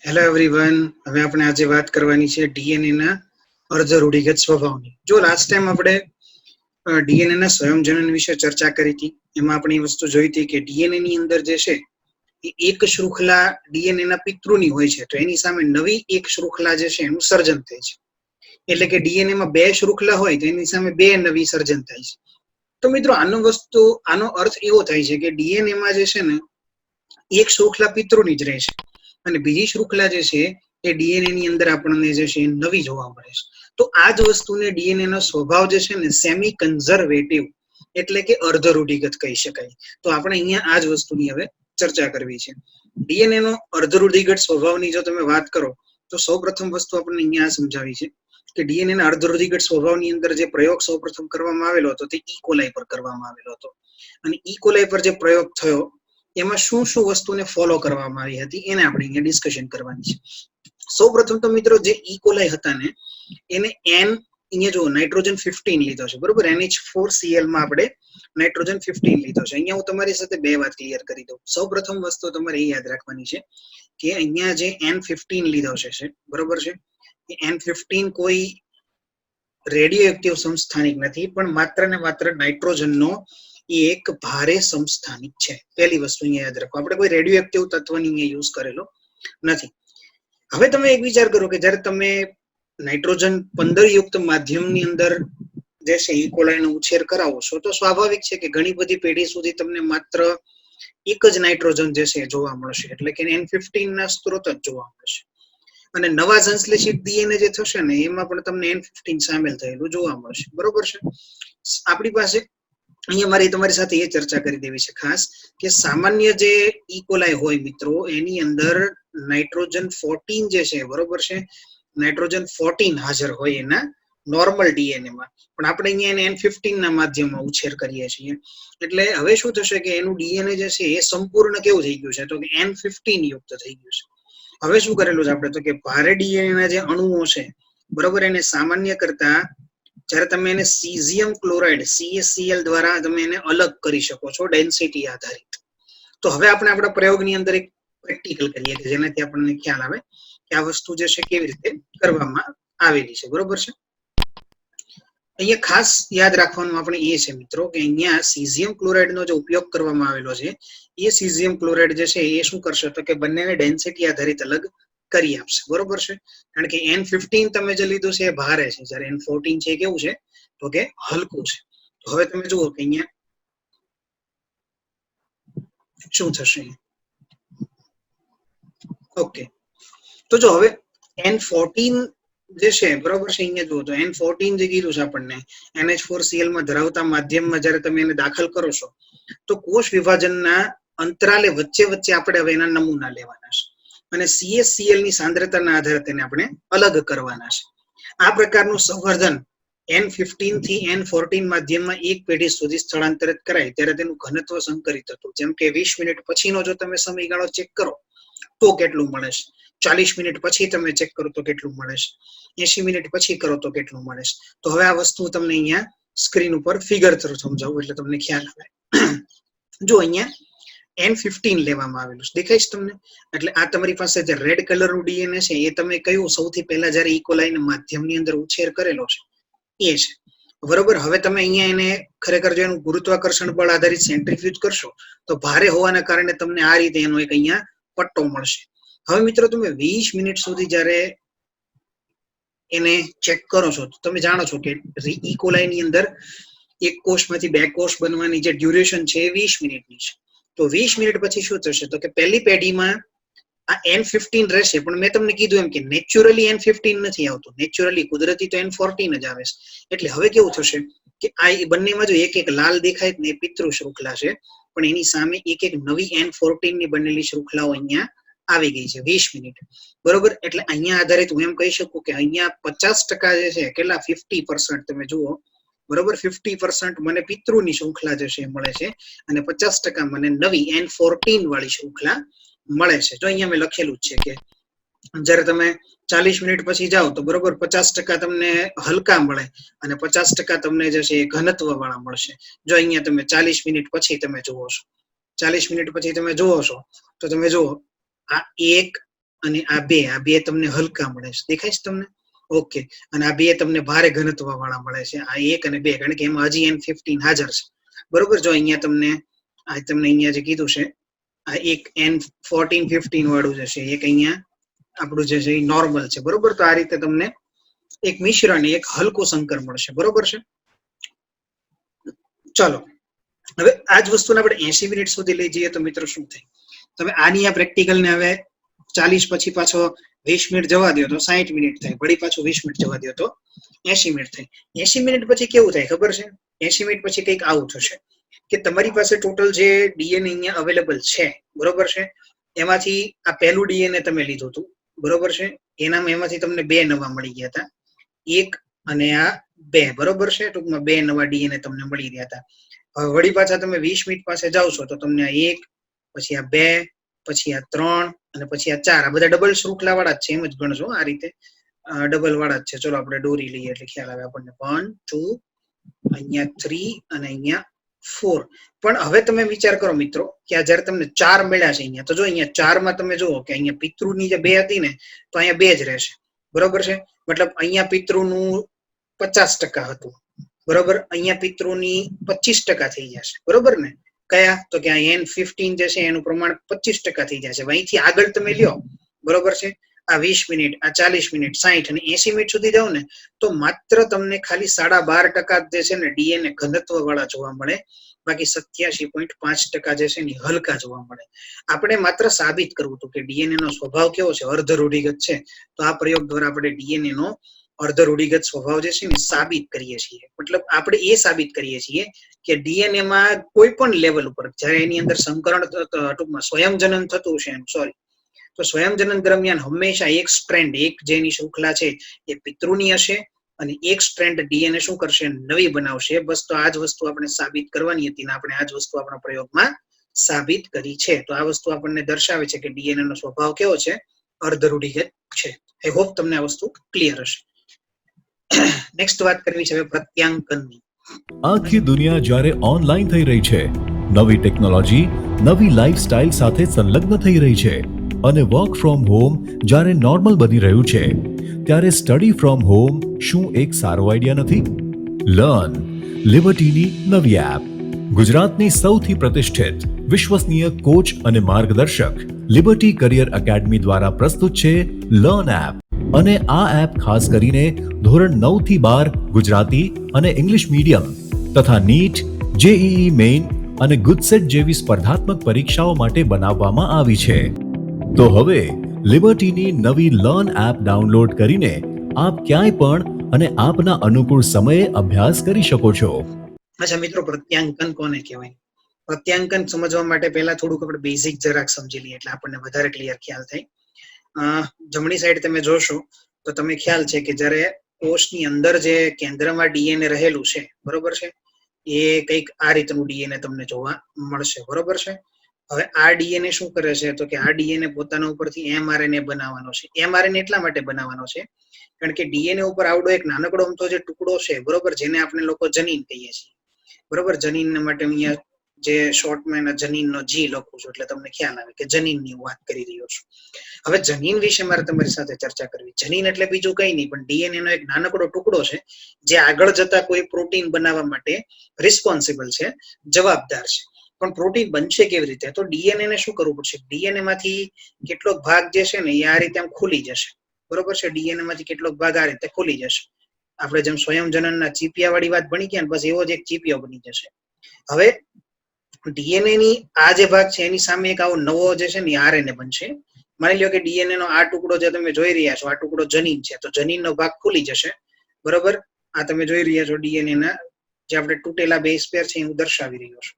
Hello everyone, હવે આપણે આજે વાત કરવાની છે ડીએનએ ના અર્ધ રૂઢિગત સ્વભાવની. જો લાસ્ટ ટાઈમ આપણે ડીએનએ ના સ્વયંજનન વિશે ચર્ચા કરી હતી, એમાં આપણે એ વસ્તુ જોઈ હતી કે ડીએનએ ની અંદર જે છે એ એક શૃંખલા ડીએનએ ના પિતૃની હોય છે, તો એની સામે નવી એક શૃંખલા જે છે એનું સર્જન થાય છે. એટલે કે ડીએનએ માં બે શૃંખલા હોય તો એની સામે બે નવી સર્જન થાય છે. તો મિત્રો આનો અર્થ એવો થાય છે કે ડીએનએ માં જે છે ને એક શૃંખલા પિતૃની જ રહેશે અને બીજી શૃંખલા જે છે એ ડીએનએ ની અંદર આપણને જે છે નવી જોવા મળે છે. તો આ જ વસ્તુને ડીએનએ નો સ્વભાવ જે છે ને સેમી કન્ઝર્વેટિવ એટલે કે અર્ધ રૂઢિગત કહી શકાય. તો આપણે અહીંયા આ જ વસ્તુની હવે ચર્ચા કરવી છે. ડીએનએ નો અર્ધ રૂઢિગત સ્વભાવની જો તમે વાત કરો તો સૌપ્રથમ વસ્તુ આપણને અહીંયા સમજાવી છે કે ડીએનએ ના અર્ધ રૂઢિગત સ્વભાવની અંદર જે પ્રયોગ સૌપ્રથમ કરવામાં આવેલો હતો તે ઇકોલાઈ પર કરવામાં આવેલો હતો. અને ઇકોલાઈ પર જે પ્રયોગ થયો એમાં શું શું વસ્તુને ફોલો કરવામાં આવી હતી એને આપણે અહીંયા ડિસ્કશન કરવાની છે. સૌપ્રથમ તો મિત્રો જે ઇકોલાઈ હતા ને એને અહીંયા જો નાઇટ્રોજન 15 લીધો છે, બરોબર. NH4Cl માં આપણે નાઇટ્રોજન 15 લીધો છે. અહીંયા હું તમારી સાથે બે વાત ક્લિયર કરી દઉં. સૌપ્રથમ વસ્તુ તમારે એ યાદ રાખવાની છે કે અહીંયા જે N15 લીધો છે, બરોબર છે, એ N15 કોઈ રેડિયો એક્ટિવ સમસ્થાનિક નથી, પણ માત્ર ને માત્ર નાઇટ્રોજનનો એક ભારે સમસ્થાનિક છે. પહેલી વસ્તુ અહીંયા યાદ રાખો, આપણે કોઈ રેડિયો એક્ટિવ તત્વની અહીંયા યુઝ કરેલો નથી. હવે તમે એક વિચાર કરો કે જ્યારે તમે નાઇટ્રોજન 15 યુક્ત માધ્યમની અંદર જે છે ઇકોલાઈનો ઉછેર કરાવો છો તો સ્વાભાવિક છે કે ઘણી બધી પેઢી સુધી તમને માત્ર એક જ નાઇટ્રોજન જે છે જોવા મળશે, એટલે કે N15 ના સ્ત્રોત જ જોવા મળશે. અને નવા સંશ્લેષિત ડીએનએ જે થશે ને એમાં પણ તમને N15 સામેલ થયેલું જોવા મળશે, બરોબર છે. આપણી પાસે અહીંયા મારી તમારી સાથે એ ચર્ચા કરી દેવી છે ખાસ કે સામાન્ય જે ઇકોલાઈ હોય મિત્રો એની અંદર નાઇટ્રોજન 14 જે છે, બરોબર છે, નાઇટ્રોજન 14 હાજર હોય એના નોર્મલ ડીએનએ માં, પણ આપણે અહીંયા એને N15 ના માધ્યમમાં ઉછેર કરીએ છીએ. એટલે હવે શું થશે કે એનું ડીએનએ જે છે એ સંપૂર્ણ કેવું થઈ ગયું છે તો કે N15 યુક્ત થઈ ગયું છે. હવે શું કરેલું છે આપણે તો કે ભારે ડીએનએ ના જે અણુઓ છે, બરોબર, એને સામાન્ય કરતા જ્યારે તમે એને સીઝિયમ ક્લોરાઇડ CaCl દ્વારા તમે એને અલગ કરી શકો છો ડેન્સિટી આધારિત. તો હવે આપણે આપણા પ્રયોગની અંદર એક પ્રેક્ટિકલ કરીએ કે જેનાથી આપણને ખ્યાલ આવે કે આ વસ્તુ જે છે કેવી રીતે કરવામાં આવેલી છે, બરોબર છે. અહીંયા ખાસ યાદ રાખવાનું આપણે એ છે મિત્રો કે અહીંયા સીઝિયમ ક્લોરાઇડનો જે ઉપયોગ કરવામાં આવેલો છે એ સીઝિયમ ક્લોરાઇડ જે છે એ શું કરશે તો કે બંનેને ડેન્સિટી આધારિત અલગ કરી આપશે, બરોબર છે. કારણ કે N15 તમે જે લીધું છે એ ભારે છે, જ્યારે N14 છે કેવું છે તો કે હલકું છે. તો હવે તમે જુઓ કે અહીંયા શું થશે. ઓકે, તો જો હવે N14 જે છે, બરોબર છે, અહીંયા જુઓ તો N14 જે કીધું છે આપણને NH4Cl માં ધરાવતા માધ્યમમાં જ્યારે તમે એને દાખલ કરો છો તો કોષ વિભાજનના અંતરાલે વચ્ચે વચ્ચે આપણે હવે એના નમૂના લેવાના છે અને CaCl ની સાંદ્રતાના આધારે તેને આપણે અલગ કરવાના છે. આ પ્રકારનું સંવર્ધન N15 થી N14 માધ્યમમાં એક પેઢી સુધી સ્થળાંતરિત કરાય ત્યારે તેનું ઘનત્વ સંકરિત હતું. જેમ કે 20 મિનિટ પછીનો જો તમે સમયગાળો ચેક કરો તો કેટલું મળે છે, 40 મિનિટ પછી તમે ચેક કરો તો કેટલું મળે છે, 80 મિનિટ પછી કરો તો કેટલું મળે છે. તો હવે આ વસ્તુ તમને અહીંયા સ્ક્રીન ઉપર ફિગર થ્રુ સમજાવું એટલે તમને ખ્યાલ આવે. જો અહીંયા N15 લેવામાં આવેલું છે, દેખાય છે તમને? એટલે આ તમારી પાસે જે રેડ કલરનું ડીએનએ છે એ તમે કયું સૌથી પહેલા જ્યારે ઇકોલાઈના માધ્યમની અંદર ઉછેર કરેલો છે એ છે, બરોબર. હવે તમે અહીંયા એને ખરેખર જો એનું ગુરુત્વાકર્ષણ બળ આધારિત સેન્ટ્રીફ્યુજ કરશો તો ભારે હોવાના કારણે તમને આ રીતે એનો એક અહીંયા પટ્ટો મળશે. હવે મિત્રો તમે 20 મિનિટ સુધી જ્યારે એને ચેક કરો છો તો તમે જાણો છો કે ઇકોલાઈની અંદર એક કોષમાંથી બે કોષ બનવાની જે ડ્યુરેશન છે એ 20 મિનિટની છે. તો 20 મિનિટ પછી શું થશે તો કે પહેલી પેઢીમાં આ N15 રહેશે, પણ મેં તમને કીધું એમ કે નેચરલી N15 નથી આવતું, નેચરલી કુદરતી તો N14 જ આવે છે. એટલે હવે કેવું થશે કે આ બંનેમાં જો એક એક લાલ દેખાય ને એ પિતૃ શૃંખલા છે, પણ એની સામે એક એક નવી N14 ની બનેલી શૃંખલાઓ અહીંયા આવી ગઈ છે 20 મિનિટ, બરોબર. એટલે અહીંયા આધારિત હું એમ કહી શકું કે અહીંયા 50% જે છે કેટલા 50% તમે જુઓ, બરોબર, 50% મને પિતૃની શૃંખલા જે છે મળે છે અને 50% મને નવી N14 વાળી શૃંખલા મળે છે. જો અહીંયા મેં લખેલું જ છે કે જ્યારે તમે 40 મિનિટ પછી જાઓ તો બરોબર 50% તમને હલકા મળે અને 50% તમને જે છે ઘનત્વ વાળા મળશે. જો અહીંયા તમે 40 મિનિટ પછી તમે જુઓ છો, 40 મિનિટ પછી તમે જુઓ છો તો તમે જુઓ આ 1 અને આ બે તમને હલકા મળે છે, દેખાય છે તમને? ઓકે. અને આ બે તમને ભારે ઘનત્વ વાળા મળે છે, આ 1 અને 2, કારણ કે એમાં હજી N15 હાજર છે. બરોબર. જો અહીંયા તમને અહીંયા જે કીધું છે આ એક N14-15 વાળું જે છે, એક અહીંયા આપણું જે છે એ નોર્મલ છે. બરોબર. તો આ રીતે તમને એક મિશ્રણ, એક હલકો સંકર મળશે. બરોબર છે. ચાલો હવે આ જ વસ્તુને આપણે 80 મિનિટ સુધી લઈ જઈએ તો મિત્રો શું થાય? તમે આની આ પ્રેક્ટિકલ ને હવે 40 પછી પાછો 20 મિનિટ જવા દો તો 60 મિનિટ થાય, વળી પાછું 20 મિનિટ જવા દો તો 80 મિનિટ થાય. 80 મિનિટ પછી કેવું થાય ખબર છે? 80 મિનિટ પછી કંઈક આવું થશે કે તમારી પાસે ટોટલ જે ડીએનએ અહીંયા અવેલેબલ છે, બરોબર છે, એમાંથી આ પહેલું ડીએનએ તમે લીધું હતું, બરોબર છે, એમાંથી તમને 2 નવા મળી ગયા હતા, 1 અને આ 2, બરોબર છે. ટૂંકમાં 2 નવા ડીએનએ તમને મળી રહ્યા હતા. હવે વળી પાછા તમે 20 મિનિટ પાસે જાવ છો તો તમને આ 1, પછી આ 2, પછી આ 3 અને પછી આ 4, આ બધા ડબલ શૃંખલા વાળા જ છે, એમ જ ગણજો આ રીતે ડબલ વાળા જ છે. ચલો આપણે દોરી લઈએ એટલે ખ્યાલ આવે આપણને. 1 2 અહીંયા 3 અને અહીંયા 4. પણ હવે તમે વિચાર કરો મિત્રો કે આ જયારે તમને 4 મળ્યા છે અહીંયા, તો જો અહીંયા 4 માં તમે જુઓ કે અહીંયા પિતૃની જે 2 હતી ને, તો અહીંયા 2 જ રહેશે. બરોબર છે. મતલબ અહીંયા પિતૃનું 50% હતું, બરોબર. અહીંયા પિતૃની 25% થઈ જશે, બરોબર ને? કયા? તો કે આ N15 જે છે એનું પ્રમાણ 25% થઈ જશે. અહીંથી આગળ તમે લ્યો, બરોબર છે, આ 20 મિનિટ, આ 40 મિનિટ, 60 અને 80 મિનિટ સુધી જાવ ને તો માત્ર તમને ખાલી 12.5% જે છે ને ડીએનએ ઘનત્વ વાળા જોવા મળે, બાકી 87.5% જે છે ને હલકા જોવા મળે. આપણે માત્ર સાબિત કરવું હતું કે ડીએનએ નો સ્વભાવ કેવો છે, અર્ધ રૂઢિગત છે. તો આ પ્રયોગ દ્વારા આપણે ડીએનએ નો અર્ધ રૂઢિગત સ્વભાવ જે છે ને સાબિત કરીએ છીએ. મતલબ આપણે એ સાબિત કરીએ છીએ કે ડીએનએ માં કોઈ પણ લેવલ ઉપર જયારે એની અંદર સંકરણ ટૂંકમાં સ્વયંજનન થતું છે, તો સ્વયંજનન દરમિયાન હંમેશા એક સ્ટ્રેન્ડ, એક જેની શૃંખલા છે એ પિતૃની હશે અને એક સ્ટ્રેન્ડ ડીએનએ શું કરશે? નવી બનાવશે. બસ તો આ જ વસ્તુ આપણે સાબિત કરવાની હતી ને આપણે આ જ વસ્તુ આપણા પ્રયોગમાં સાબિત કરી છે. તો આ વસ્તુ આપણને દર્શાવે છે કે ડીએનએ નો સ્વભાવ કેવો છે? અર્ધ રૂઢિગત છે. આઈ હોપ તમને આ વસ્તુ ક્લિયર હશે. નેક્સ્ટ વાત કરવી છે પ્રત્યાંકનની. આખી દુનિયા જ્યારે ઓનલાઈન થઈ રહી છે, નવી ટેકનોલોજી નવી લાઈફસ્ટાઈલ સાથે સંલગ્ન થઈ રહી છે અને વર્ક ફ્રોમ હોમ જ્યારે નોર્મલ બની રહ્યું છે, ત્યારે સ્ટડી ફ્રોમ હોમ શું એક સારો આઈડિયા નથી? લર્ન લિબર્ટીની નવી એપ. ગુજરાતની સૌથી પ્રતિષ્ઠિત વિશ્વસનીય કોચ અને માર્ગદર્શક લિબર્ટી કરિયર એકેડમી દ્વારા પ્રસ્તુત છે લર્ન એપ. અને આ એપ ખાસ કરીને ધોરણ 9 થી 12 ગુજરાતી અને ઇંગ્લિશ મીડિયમ તથા નીટ, જેઈઈ મેઇન અને ગુજસેટ જેવી સ્પર્ધાત્મક પરીક્ષાઓ માટે બનાવવામાં આવી છે. તો હવે લિબર્ટીની નવી લર્ન એપ ડાઉનલોડ કરીને આપ ક્યાંય પણ અને આપના અનુકૂળ સમયે અભ્યાસ કરી શકો છો. અચ્છા મિત્રો, પ્રત્યાંકન કોને કહેવાય? પ્રત્યાંકન સમજવા માટે પહેલા થોડુંક આપણે બેઝિક જરાક સમજી લઈએ એટલે આપણને વધારે ક્લિયર ખ્યાલ થાય. જમણી સાઈડ તમે જોશો તો તમે ખ્યાલ છે કે જ્યારે કોષની અંદર જે કેન્દ્રમાં ડીએનએ રહેલું છે, બરોબર છે, એ કંઈક આ રીતનું ડીએનએ તમને જોવા મળશે, બરોબર છે. હવે આ ડીએનએ શું કરે છે? તો કે આ ડીએનએ પોતાના ઉપરથી એમઆરએનએ બનાવવાનો છે. એમઆરએનએ એટલા માટે બનાવવાનો છે કારણ કે ડીએનએ ઉપર આવડો એક નાનકડો અમથો જે ટુકડો છે, બરોબર, જેને આપણે લોકો જનીન કહીએ છીએ, બરોબર. જનીન માટે અહીંયા જે શોર્ટમાં એના જનીનનો જી લખું છું એટલે તમને ખ્યાલ આવે કે જનીનની વાત કરી રહ્યો છું. હવે જનીન વિશે મારે તમારી સાથે ચર્ચા કરવી. જનીન એટલે બીજું કઈ નહીં પણ ડીએનએ નો એક નાનકડો ટુકડો છે જે આગળ જતા કોઈ પ્રોટીન બનાવવા માટે રિસ્પોન્સિબલ છે, જવાબદાર છે. પણ પ્રોટીન બનશે કેવી રીતે? તો ડીએનએ ને શું કરવું પડશે? ડીએનએ માંથી કેટલોક ભાગ જે છે ને એ આ રીતે આમ ખુલી જશે, બરોબર છે. ડીએનએ માંથી કેટલોક ભાગ આ રીતે ખુલી જશે. આપણે જેમ સ્વયંજનનના ચીપિયા વાળી વાત ભણી ગયા ને, બસ એવો જ એક ચીપિયો બની જશે. હવે ડીએનએ ની આ જે ભાગ છે એની સામે એક આવો નવો જે છે ને આરએનએ બનશે. માની લો કે ડીએનએ નો આ ટુકડો જે તમે જોઈ રહ્યા છો, આ ટુકડો જનીન છે, તો જનીનનો ભાગ ખુલી જશે, બરોબર. આ તમે જોઈ રહ્યા છો ડીએનએ ના જે આપણે તૂટેલા બેઝ પેર છે હું દર્શાવી રહ્યો છું.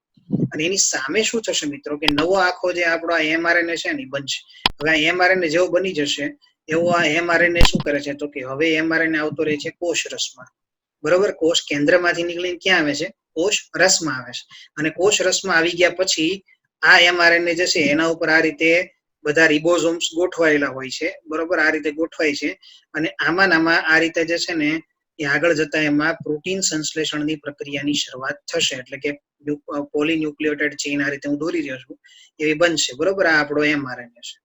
અને એની સામે શું થશે મિત્રો કે નવો આખો જે આપણો આ એમઆરએનએ છે ને બનશે. હવે આ એમઆરએનએ જેવો બની જશે એવો આ એમઆરએનએ શું કરે છે? તો કે હવે એમઆરએનએ આવતો રહે છે કોષ રસમાં, બરોબર. કોષ કેન્દ્રમાંથી નીકળીને ક્યાં આવે છે? કોષ રસમાં આવે છે. અને કોષ રસમાં આવી ગયા પછી આ એમઆરએનએ જે છે એના ઉપર આ રીતે બધા રિબોઝોમ્સ ગોઠવાયેલા હોય છે, બરોબર. આ રીતે ગોઠવાય છે અને આમાં આ રીતે જે છે ને એ આગળ જતા એમાં પ્રોટીન સંશ્લેષણની પ્રક્રિયાની શરૂઆત થશે. એટલે કે પોલીન્યુક્લિયોટાઇડ ચેઇન આ રીતે હું દોરી રહ્યો છું એવી બનશે, બરોબર. આ આપણો એમઆરએનએ છે.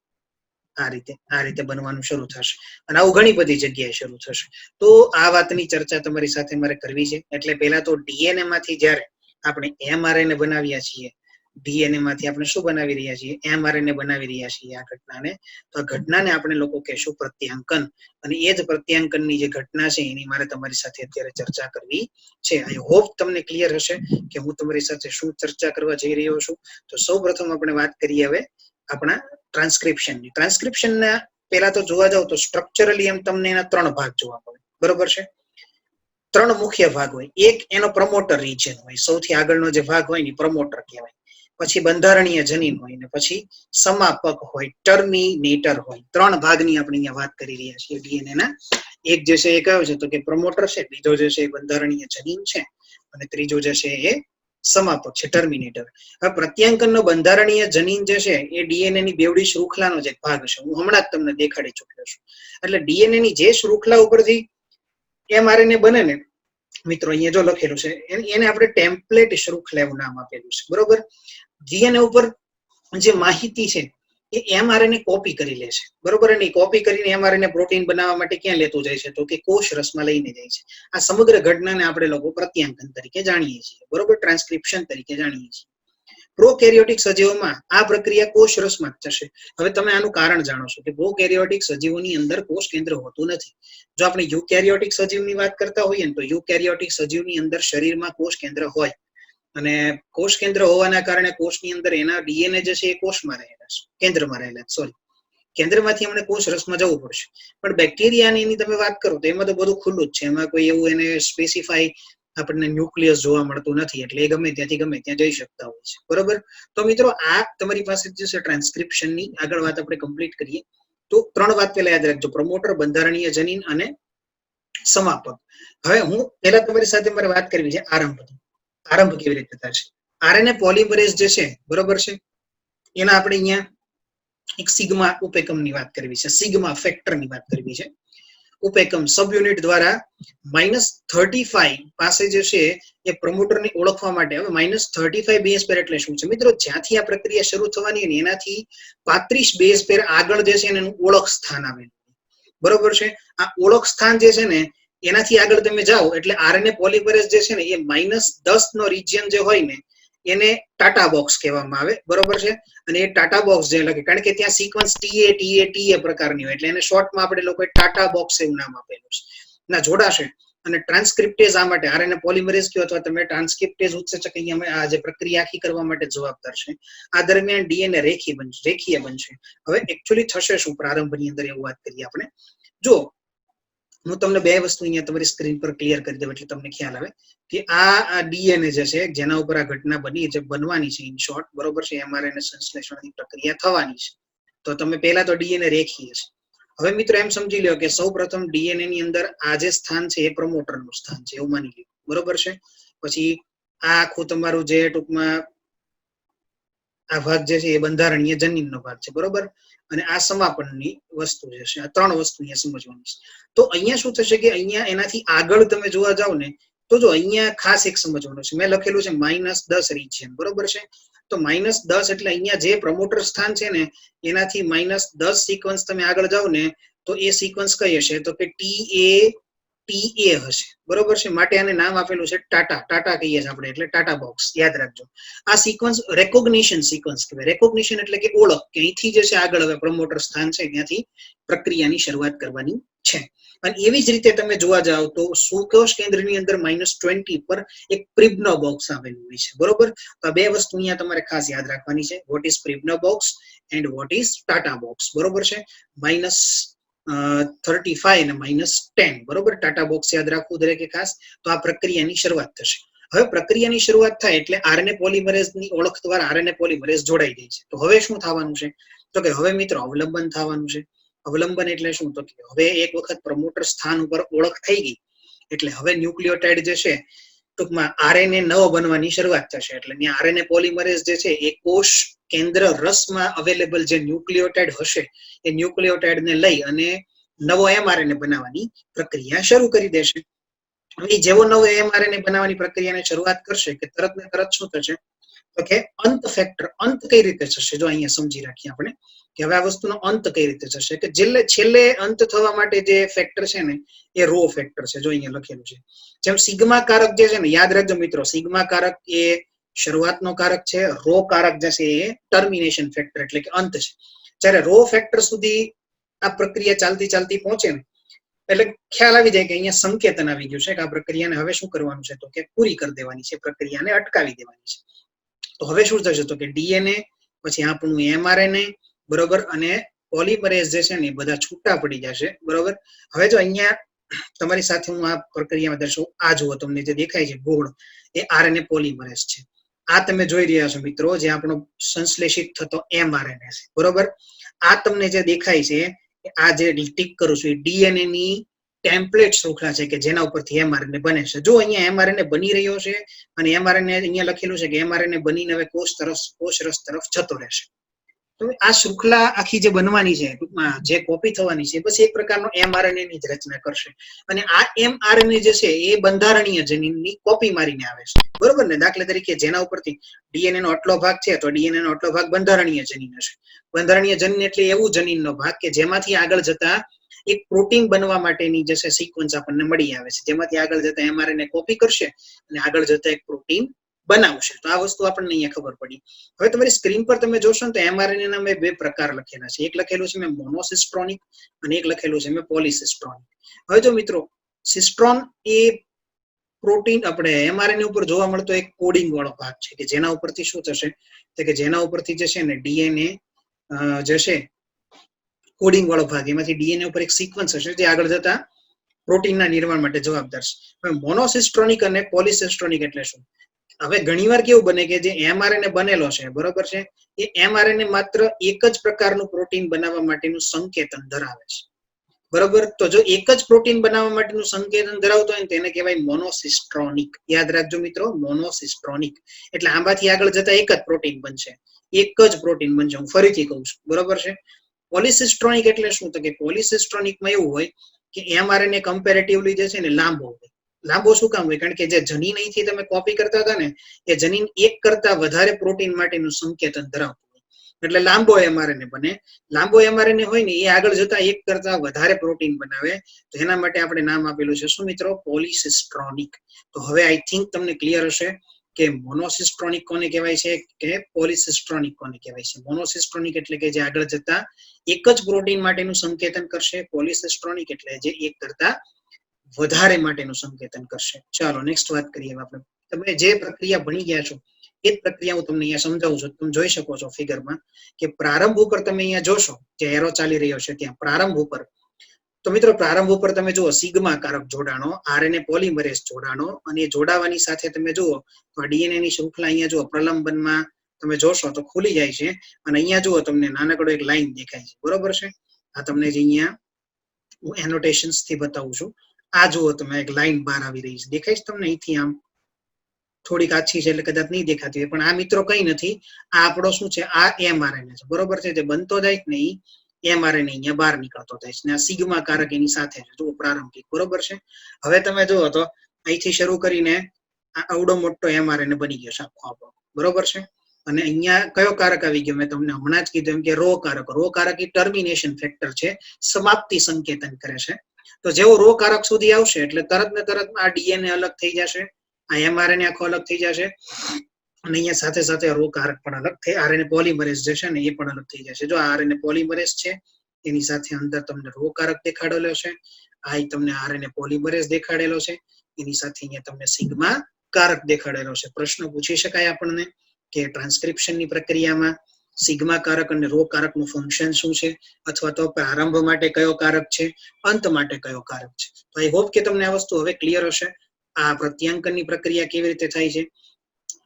આ રીતે બનવાનું શરૂ થશે અને આવું ઘણી બધી જગ્યાએ શરૂ થશે. તો આ વાતની ચર્ચા તમારી સાથે મારે કરવી છે. એટલે પહેલા તો ડીએનએ માંથી જ્યારે આપણે એમઆરએનએ બનાવ્યા છીએ, ડીએનએ માંથી આપણે શું બનાવી રહ્યા છીએ? એમઆરએનએ બનાવી રહ્યા છીએ આ ઘટનાને. તો આ ઘટનાને આપણે લોકો કહેશું પ્રત્યાંકન, અને એ જ પ્રત્યાંકનની જે ઘટના છે એની મારે તમારી સાથે અત્યારે ચર્ચા કરવી છે. આઈ હોપ તમને ક્લિયર હશે કે હું તમારી સાથે શું ચર્ચા કરવા જઈ રહ્યો છું. તો સૌ પ્રથમ આપણે વાત કરીએ હવે આપણા ટ્રાન્સક્રિપ્શનની. ટ્રાન્સક્રિપ્શનના પહેલા તો જોવા જાવ તો સ્ટ્રક્ચરલી એમ તમને એના 3 ભાગ જોવા મળે, બરોબર છે? 3 મુખ્ય ભાગ હોય. એક એનો પ્રમોટર રિજન હોય, સૌથી આગળનો જે ભાગ હોય ને પ્રમોટર કહેવાય. પછી બંધારણીય જનીન હોય ને પછી સમાપક હોય, ટર્મિનેટર હોય. 3 ભાગની આપણે અહીંયા વાત કરી રહ્યા છીએ ડીએનએ ના. એક જે છે એ કયો છે તો કે પ્રમોટર છે, બીજો જે છે એ બંધારણીય જનીન છે, અને ત્રીજો જે છે એ સમાપક છે, ટર્મિનેટર. હવે પ્રત્યાંકનનો બંધારણીય જનીન જે છે એ ડીએનએ ની બેવડી શૃંખલાનો જ એક ભાગ છે. હું હમણાં જ તમને દેખાડી ચૂક્યો છું. એટલે ડીએનએ ની જે શૃંખલા ઉપરથી એમઆરએનએ બને ને મિત્રો, અહીંયા જો લખેલું છે એને આપણે ટેમ્પલેટ શૃંખલા એવું નામ આપેલું છે, બરોબર? ડીએનએ ઉપર જે માહિતી છે એ એમઆરએનએ કોપી કરી લે છે, બરોબર? અને કોપી કરીને એમઆરએનએ પ્રોટીન બનાવવા માટે ક્યાં લેતું જાય છે તો કે કોષ રસમાં લઈને જાય છે. આ સમગ્ર ઘટનાને આપણે લોકો પ્રત્યાંકન તરીકે જાણીએ છીએ, બરોબર? ટ્રાન્સક્રિપ્શન તરીકે જાણીએ છીએ. પ્રોકેરિયોટિક સજીવોમાં આ પ્રક્રિયા કોષ રસમાં જ થશે. હવે તમે આનું કારણ જાણો છો કે પ્રોકેરિયોટિક સજીવોની અંદર કોષ કેન્દ્ર હોતું નથી. જો આપણે યુકેરિયોટિક સજીવની વાત કરતા હોઈએ ને તો યુકેરિયોટિક સજીવની અંદર શરીરમાં કોષ કેન્દ્ર હોય, અને કોષ કેન્દ્ર હોવાના કારણે કોષની અંદર એના ડીએનએ જે છે એ કોષમાં રહેલા છે, કેન્દ્રમાં રહેલા, સોરી, કેન્દ્રમાંથી અમને કોષ રસમાં જવું પડશે. પણ બેક્ટેરિયાની એની તમે વાત કરો તો એમાં તો બધું ખુલ્લું જ છે. એમાં કોઈ એવું એને સ્પેસિફાઈ આપણને ન્યુક્લિયસ જોવા મળતું નથી, એટલે એ ગમે ત્યાંથી ગમે ત્યાં જઈ શકતા હોય છે, બરોબર? તો મિત્રો, આ તમારી પાસે જે છે ટ્રાન્સક્રિપ્શનની આગળ વાત આપણે કમ્પ્લીટ કરીએ તો 3 વાત પહેલા યાદ રાખજો: પ્રમોટર, બંધારણીય જનીન અને સમાપક. હવે હું પહેલા તમારી સાથે મારે વાત કરવી છે આરંભ કેવી રીતે થશે. આરએનએ પોલિમરેઝ જે છે, બરોબર છે, એના આપણે અહીંયા એક સિગ્મા ઉપેકમની વાત કરવી છે, સિગ્મા ફેક્ટરની વાત કરવી છે. ઉપેકમ સબ યુનિટ દ્વારા -35 પાસે જે છે એ પ્રમોટરને ઓળખવા માટે. હવે -35 બેઝ પેર એટલે શું છે મિત્રો? જ્યાંથી આ પ્રક્રિયા શરૂ થવાની હોય એનાથી 35 બેઝ પેર આગળ જે છે એનું ઓળખ સ્થાન આવેલું, બરોબર છે? આ ઓળખ સ્થાન જે છે ને એનાથી આગળ તમે જાઓ એટલે આરએનએ પોલિમરેઝ જે છે ને એ -10 નો રિજિયન જે હોય ને એને ટાટા બોક્સ કહેવામાં આવે, બરોબર છે? અને એ ટાટા બોક્સ જે લખે, કારણ કે ત્યાં સિક્વન્સ TA પ્રકારની હોય એટલે એને શોર્ટમાં આપણે લોકોએ ટાટા બોક્સ એવું નામ આપેલું છે. ના જોડાશે. અને ટ્રાન્સક્રિપ્ટેઝ આ માટે આરએનએ પોલિમરેઝ કયો અથવા તમે ટ્રાન્સક્રિપ્ટેઝ ઉત્સેચક અહીંયા આ જે પ્રક્રિયા આખી કરવા માટે જવાબદાર છે. આ દરમિયાન ડીએનએ રેખીય બનશે. હવે એકચ્યુઅલી થશે શું પ્રારંભની અંદર એવું વાત કરીએ આપણે. જો હું તમને 2 વસ્તુ અહીંયા તમારી સ્ક્રીન પર ક્લિયર કરી દઉં એટલે તમને ખ્યાલ આવે કે આ ડીએનએ જે છે જેના ઉપર આ ઘટના બનવાની છે, ઇન શોર્ટ, બરોબર છે, એમઆરએનએ સંશ્લેષણની પ્રક્રિયા થવાની છે. તો તમે પહેલા તો ડીએનએ રેખીય છે. હવે મિત્રો એમ સમજી લો કે સૌ પ્રથમ ડીએનએ ની અંદર આ જે સ્થાન છે એ પ્રમોટરનું સ્થાન છે એવું માની લો, બરોબર છે? પછી આ આખું તમારું જે ટૂંકમાં આ ભાગ જે છે એ બંધારણીય જનીનનો ભાગ છે, બરોબર? અને આ સમાપનની વસ્તુ જે છે, આ 3 વસ્તુ અહીંયા સમજવાની છે. તો અહીંયા શું થશે કે અહીંયા એનાથી આગળ તમે જોવા જાવ ને તો જો અહીંયા ખાસ એક સમજવાનું છે. મેં લખેલું છે -10 રિજિયન, બરોબર છે? તો -10 એટલે અહીંયા જે પ્રમોટર સ્થાન છે ને એનાથી -10 સિક્વન્સ તમે આગળ જાવ ને તો એ સિક્વન્સ કઈ હશે તો કે TA હશે, બરોબર છે? માટે આને નામ આપેલું છે ટાટા કહીએ છીએ આપણે, એટલે ટાટા બોક્સ, યાદ રાખજો. આ સિક્વન્સ રેકોગ્નિશન સિક્વન્સ કહેવાય. રેકોગ્નિશન એટલે કે ઓળખ, કે અહીંથી જે છે આગળ હવે પ્રમોટર સ્થાન છે ત્યાંથી પ્રક્રિયાની શરૂઆત કરવાની છે. અને એવી જ રીતે તમે જોવા જાવ તો સુકોષ કેન્દ્રની અંદર -20 પર એક પ્રિબ્નો બોક્સ આવેલું હોય છે, બરોબર? તો આ 2 વસ્તુ અહીંયા તમારે ખાસ યાદ રાખવાની છે. વોટ ઇઝ પ્રિબ્નો box and what is TATA box, બરોબર છે? -35 અને -10, બરોબર? ટાટા બોક્સ યાદ રાખવું દરેકે ખાસ. તો આ પ્રક્રિયાની શરૂઆત થશે. હવે પ્રક્રિયાની શરૂઆત થાય એટલે આરએનએ પોલિમરેઝની ઓળખ દ્વારા આરએનએ પોલિમરેઝ જોડાઈ જાય છે. તો હવે શું થવાનું છે તો કે હવે મિત્રો અવલંબન થવાનું છે. અવલંબન એટલે શું તો કે હવે એક વખત પ્રમોટર સ્થાન ઉપર ઓળખ થઈ ગઈ એટલે હવે ન્યુક્લિયોટાઇડ જે છે ટૂંકમાં આરએનએ નવો બનવાની શરૂઆત થશે. એટલે ત્યાં આરએનએ પોલિમરેઝ જે છે એ કોષ કેન્દ્ર રસમાં અવેલેબલ જે ન્યુક્લિયોટાઇડ હશે એ ન્યુક્લિયોટાઇડને લઈ અને નવો એમઆરએનએ બનાવવાની પ્રક્રિયા શરૂ કરી દેશે. હવે જેવો નવો એમઆરએનએ બનાવવાની પ્રક્રિયાને શરૂઆત કરશે કે તરત ને તરત શું થશે તો કે અંત ફેક્ટર, અંત કઈ રીતે થશે જો અહીંયા સમજી રાખીએ આપણે કે હવે આ વસ્તુનો અંત કઈ રીતે થશે, કે છેલ્લે અંત થવા માટે જે ફેક્ટર છે ને એ રો ફેક્ટર છે. જો અહીંયા લખેલું છે જેમ સિગ્મા કારક જે છે ને, યાદ રાખજો મિત્રો, સિગ્મા કારક એ શરૂઆતનો કારક છે, રો કારક જે છે એ ટર્મિનેશન ફેક્ટર એટલે કે અંત છે. જ્યારે રો ફેક્ટર સુધી આ પ્રક્રિયા ચાલતી પહોંચે ને એટલે ખ્યાલ આવી જાય કે અહીંયા સંકેતન આવી ગયું છે કે આ પ્રક્રિયાને હવે શું કરવાનું છે, તો કે પૂરી કરી દેવાની છે, પ્રક્રિયાને અટકાવી દેવાની છે. તો હવે શું થશે, તો કે ડીએનએ પછી આપણું એમઆરએનએ બરોબર અને પોલિમરેઝ જે છે ને એ બધા છૂટા પડી જશે બરોબર. હવે જો અહીંયા તમારી સાથે હું આ પ્રક્રિયામાં દર્શાવું, આ જુઓ તમને જે દેખાય છે ગોળ એ આરએનએ પોલિમરેઝ છે. આ તમે જોઈ રહ્યા છો મિત્રો જે આપણો સંશ્લેષિત થતો એમઆરએનએ છે બરોબર. આ તમને જે દેખાય છે આ જે ટીક કરું છું એ ડીએનએ ની ટેમ્પલેટ શૃંખલા છે કે જેના ઉપરથી એમઆરએનએ બને છે. જો અહીંયા એમઆરએનએ બની રહ્યો છે અને એમઆરએનએ અહીંયા લખેલું છે કે એમઆરએનએ બનીને હવે કોષરસ તરફ જતો રહેશે. તો આ શૃંખલા આખી જે બનવાની છે ટૂંકમાં જે કોપી થવાની છે બસ એક પ્રકારનો એમઆરએનએ ની જ રચના કરશે. અને આ એમઆરએનએ જે છે એ બંધારણીય જનીનની કોપી મારીને આવે છે બરોબર ને. દાખલા તરીકે જેના ઉપરથી ડીએનએ નો આટલો ભાગ છે તો ડીએનએ નો આટલો ભાગ બંધારણીય જનીન હશે. બંધારણીય જનીન એટલે એવું જનીનનો ભાગ કે જેમાંથી આગળ જતા એક પ્રોટીન બનવા માટેની જે છે સિક્વન્સ આપણને મળી આવે છે, જેમાંથી આગળ જતા એમઆરએનએ કોપી કરશે અને આગળ જતા એક પ્રોટીન બનાવશે. તો આ વસ્તુ આપણને અહીંયા ખબર પડી. હવે તમારી સ્ક્રીન પર તમે જોશો ને તો એમઆરએનએ ના મેં બે પ્રકાર લખેલા છે. એક લખેલું છે મેં મોનોસિસ્ટ્રોનિક અને એક લખેલું છે મેં પોલિસિસ્ટ્રોનિક. હવે જો મિત્રો સિસ્ટ્રોન એ પ્રોટીન આપણે એમઆરએનએ ઉપર જોવા મળતો એક કોડિંગ વાળો ભાગ છે કે જેના ઉપરથી શું થશે કે જેના ઉપરથી જે છે ને ડીએનએ જે છે કોડિંગ વાળો ભાગ એમાંથી ડીએનએ ઉપર એક સિક્વન્સ હશે જે આગળ જતા પ્રોટીનના નિર્માણ માટે જવાબદાર છે. હવે મોનોસિસ્ટ્રોનિક અને પોલિસિસ્ટ્રોનિક એટલે શું? હવે ઘણીવાર કેવું બને કે જે એમઆરએનએ બનેલો છે બરોબર છે એ એમઆરએનએ માત્ર એક જ પ્રકારનું પ્રોટીન બનાવવા માટેનું સંકેતન ધરાવે છે બરોબર. તો જો એક જ પ્રોટીન બનાવવા માટેનું સંકેતન ધરાવતો હોય ને તેને કહેવાય મોનોસિસ્ટ્રોનિક. યાદ રાખજો મિત્રો, મોનોસિસ્ટ્રોનિક એટલે આમાંથી આગળ જતા એક જ પ્રોટીન બનશે, એક જ પ્રોટીન બનશે. હું ફરીથી કહું છું બરોબર છે. પોલિસિસ્ટ્રોનિક એટલે શું? તો કે પોલિસિસ્ટ્રોનિકમાં એવું હોય કે એમઆરએનએ કમ્પેરેટિવલી જે છે ને લાંબો હોય. લાંબો શું કામ હોય? કારણ કે જે જનીન અહીંથી તમે કોપી કરતા હતા ને એ જનીન એક કરતા વધારે પ્રોટીન માટેનું સંકેતન ધરાવતું હોય એટલે લાંબો એમઆરએનએ બને. લાંબો એમઆરએનએ હોય ને એ આગળ જતા એક કરતા વધારે પ્રોટીન બનાવે તો એના માટે આપણે નામ આપેલું છે શું મિત્રો? પોલિસિસ્ટ્રોનિક. તો હવે આઈ થિંક તમને ક્લિયર હશે કે મોનોસિસ્ટ્રોનિક કોને કહેવાય છે કે પોલિસિસ્ટ્રોનિક કોને કહેવાય છે. મોનોસિસ્ટ્રોનિક એટલે કે જે આગળ જતા એક જ પ્રોટીન માટેનું સંકેતન કરશે, પોલિસિસ્ટ્રોનિક એટલે જે એક કરતા વધારે માટેનું સંકેતન કરશે. ચાલો નેક્સ્ટ વાત કરીએ આપણે. તમે જે પ્રક્રિયા ભણી ગયા છો એ જ પ્રક્રિયા હું તમને અહીંયા સમજાવું છું. તમે જોઈ શકો છો ફિગરમાં કે પ્રારંભ ઉપર તમે અહીંયા જોશો જે એરો ચાલી રહ્યો છે ત્યાં પ્રારંભ ઉપર. તો મિત્રો પ્રારંભ ઉપર તમે જુઓ સિગ્મા કારક જોડાણો, આરએનએ પોલિમરેઝ જોડાણો અને એ જોડાવાની સાથે તમે જુઓ તો ડીએનએ ની શૃંખલા અહીંયા જુઓ પ્રલંબનમાં તમે જોશો તો ખુલી જાય છે અને અહીંયા જુઓ તમને નાનકડો એક લાઈન દેખાય છે બરોબર છે. આ તમને જે અહીંયા હું એનોટેશન્સ થી બતાવું છું. આ જુઓ તમે એક લાઈન બહાર આવી રહી છે, દેખાય છે તમને? અહીંથી આમ થોડીક આછી છે એટલે કદાચ નહીં દેખાતી હોય પણ આ મિત્રો કઈ નથી, આ આપણો શું છે? આ એમઆરએનએ છે બરોબર છે. જે બનતો જાય ને એ એમઆરએનએ અહીંયા બહાર નીકળતો થાય છે ને આ સિગ્મા કારક એની સાથે છે જુઓ પ્રારંભિક બરોબર છે. હવે તમે જુઓ તો અહીંથી શરૂ કરીને આ અવડો મોટો એમઆરએનએ બની ગયો છે આખો આપણો બરોબર છે. અને અહીંયા કયો કારક આવી ગયો? મેં તમને હમણાં જ કીધું એમ કે રો કારક. રો કારક એ ટર્મિનેશન ફેક્ટર છે, સમાપ્તિ સંકેતન કરે છે. તો જેવો રો કારક સુધી આવશે એટલે તરત ને તરત આ ડીએનએ અલગ થઈ જશે, આ એમઆરએનએ આખો અલગ થઈ જશે અને અહીંયા સાથે સાથે રો કારક પણ અલગ થઈ, આરએનએ પોલિમરેઝ જે છે ને એ પણ અલગ થઈ જશે. જો આ આરએનએ પોલિમરેઝ છે એની સાથે અંદર તમને રો કારક દેખાડેલો છે, આ તમને આરએનએ પોલિમરેઝ દેખાડેલો છે, એની સાથે અહીંયા તમને સિગ્મા કારક દેખાડેલો છે. પ્રશ્ન પૂછી શકાય આપણને કે ટ્રાન્સક્રિપ્શનની પ્રક્રિયામાં સિગ્મા કારક અને રો કારકનું ફંક્શન શું છે, અથવા તો પ્રારંભ માટે કયો કારક છે, અંત માટે કયો કારક છે. તો આઈ હોપ કે તમને આ વસ્તુ હવે ક્લિયર હશે. આ પ્રત્યાંકનની પ્રક્રિયા કેવી રીતે થાય છે?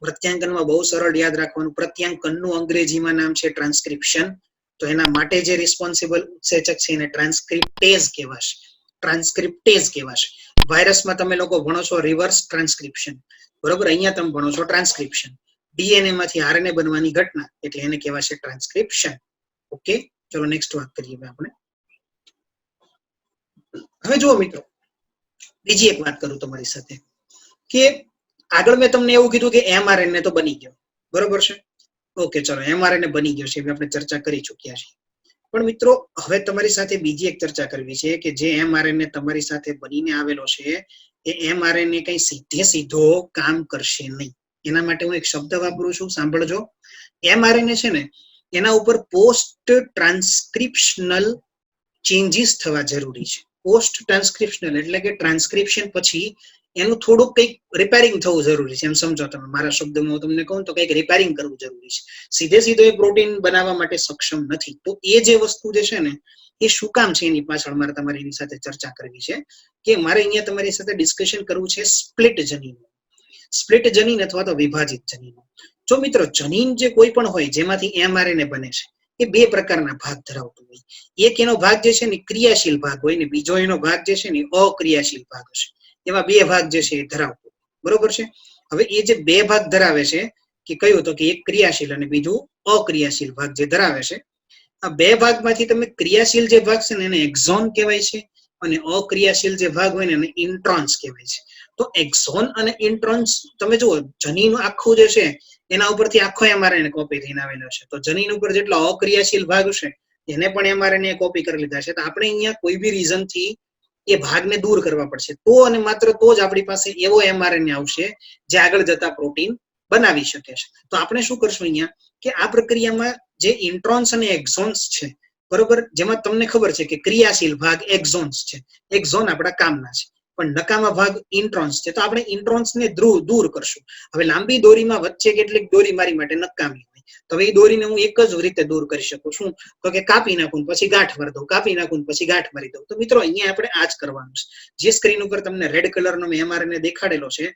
પ્રત્યાંકનમાં બહુ સરળ યાદ રાખવાનું. પ્રત્યાંકનનું અંગ્રેજીમાં નામ છે ટ્રાન્સક્રિપ્શન. તો એના માટે જે રિસ્પોન્સિબલ ઉત્સેચક છે એને ટ્રાન્સક્રિપ્ટેઝ કહેવાશે. ટ્રાન્સક્રિપ્ટેઝ કહેવાશે. વાયરસમાં તમે લોકો ભણો છો રિવર્સ ટ્રાન્સક્રિપ્શન બરોબર, અહીંયા તમે ભણો છો ટ્રાન્સક્રિપ્શન. ડીએનએ માંથી આરએનએ બનવાની ઘટના એટલે એને કહેવાશે ટ્રાન્સક્રિપ્શન. ઓકે, ચલો નેક્સ્ટ વાત કરીએ આપણે. હવે જુઓ મિત્રો બીજી એક વાત કરું તમારી સાથે કે આગળ મેં તમને એવું કીધું કે એમઆરએનએ તો બની ગયો બરોબર છે. ઓકે ચલો એમઆરએનએ બની ગયો છે એવી આપણે ચર્ચા કરી ચૂક્યા છીએ. પણ મિત્રો હવે તમારી સાથે બીજી એક ચર્ચા કરવી છે કે જે mRNA તમારી સાથે બનીને આવેલો છે એ mRNA કઈ સીધો કામ કરશે નહીં. એના માટે હું એક શબ્દ વાપરું છું, સાંભળજો. mRNA છે ને એના ઉપર પોસ્ટ ટ્રાન્સક્રિપ્શનલ ચેન્જીસ થવા જરૂરી છે. પોસ્ટ ટ્રાન્સક્રિપ્શનલ એટલે કે ટ્રાન્સક્રિપ્શન પછી એનું થોડુંક કંઈક રિપેરિંગ થવું જરૂરી છે, એમ સમજો તમે. મારા શબ્દમાં હું તમને કહું તો કંઈક રિપેરિંગ કરવું જરૂરી છે. સીધો એ પ્રોટીન બનાવવા માટે સક્ષમ નથી. તો એ જે વસ્તુ જે છે ને એ શું કામ છે એની પાછળ મારે તમારી એની સાથે ચર્ચા કરવી છે કે મારે અહીંયા તમારી સાથે ડિસ્કશન કરવું છે સ્પ્લિટ જનીન. સ્પ્લિટ જનીન અથવા તો વિભાજિત જનીન. જો મિત્રો જનીન જે કોઈ પણ હોય જેમાંથી mRNA બને છે એ બે પ્રકારના ભાગ ધરાવતું હોય. એક એનો ભાગ જે છે ને ક્રિયાશીલ ભાગ હોય ને બીજો એનો ભાગ જે છે ને અક્રિયાશીલ ભાગ હશે. એવા બે ભાગ જે છે એ ધરાવતો, બરોબર છે. હવે એ જે બે ભાગ ધરાવે છે કે કયું તો કે એક ક્રિયાશીલ અને બીજું અક્રિયાશીલ ભાગ જે ધરાવે છે, આ બે ભાગમાંથી તમે ક્રિયાશીલ જે ભાગ છે ને એને એક્ઝોન કહેવાય છે અને અક્રિયાશીલ જે ભાગ હોય ને એને ઇન્ટ્રોન્સ કહેવાય છે. તો એક્ઝોન અને ઇન્ટ્રોન્સ તમે જુઓ જનીન આખું જે છે એના ઉપરથી આખો mRNA કોપી થઈને આવેલો છે. તો જનીન ઉપર જેટલો અક્રિયાશીલ ભાગ હશે એને પણ mRNA કોપી કરી લીધા છે. તો આપણે અહીંયા કોઈ બી રીઝન થી એ ભાગને દૂર કરવા પડશે તો અને માત્ર તો જ આપણી પાસે એવો mRNA આવશે જે આગળ જતા પ્રોટીન બનાવી શકે છે. તો આપણે શું કરશું અહીંયા કે આ પ્રક્રિયામાં જે ઇન્ટ્રોન્સ અને એક્ઝોન્સ છે, બરોબર, જેમાં તમને ખબર છે કે ક્રિયાશીલ ભાગ એક્ઝોન્સ છે, એક્ઝોન આપણા કામના છે, પણ નકામા ભાગ ઇન્ટ્રોન્સ છે. તો આપણે ઇન્ટ્રોન્સ ને દૂર કરશું. હવે લાંબી દોરીમાં વચ્ચે કેટલીક દોરી મારી માટે નકામી હોય તો હવે એ દોરીને હું એક જ રીતે દૂર કરી શકું. શું તો કે કાપી નાખું પછી ગાંઠ મારી દઉં, કાપી નાખું પછી ગાંઠ મારી દઉં. તો મિત્રો અહીંયા આપણે આ જ કરવાનું છે. જે સ્ક્રીન ઉપર તમને રેડ કલરનો mRNA દેખાડેલો છે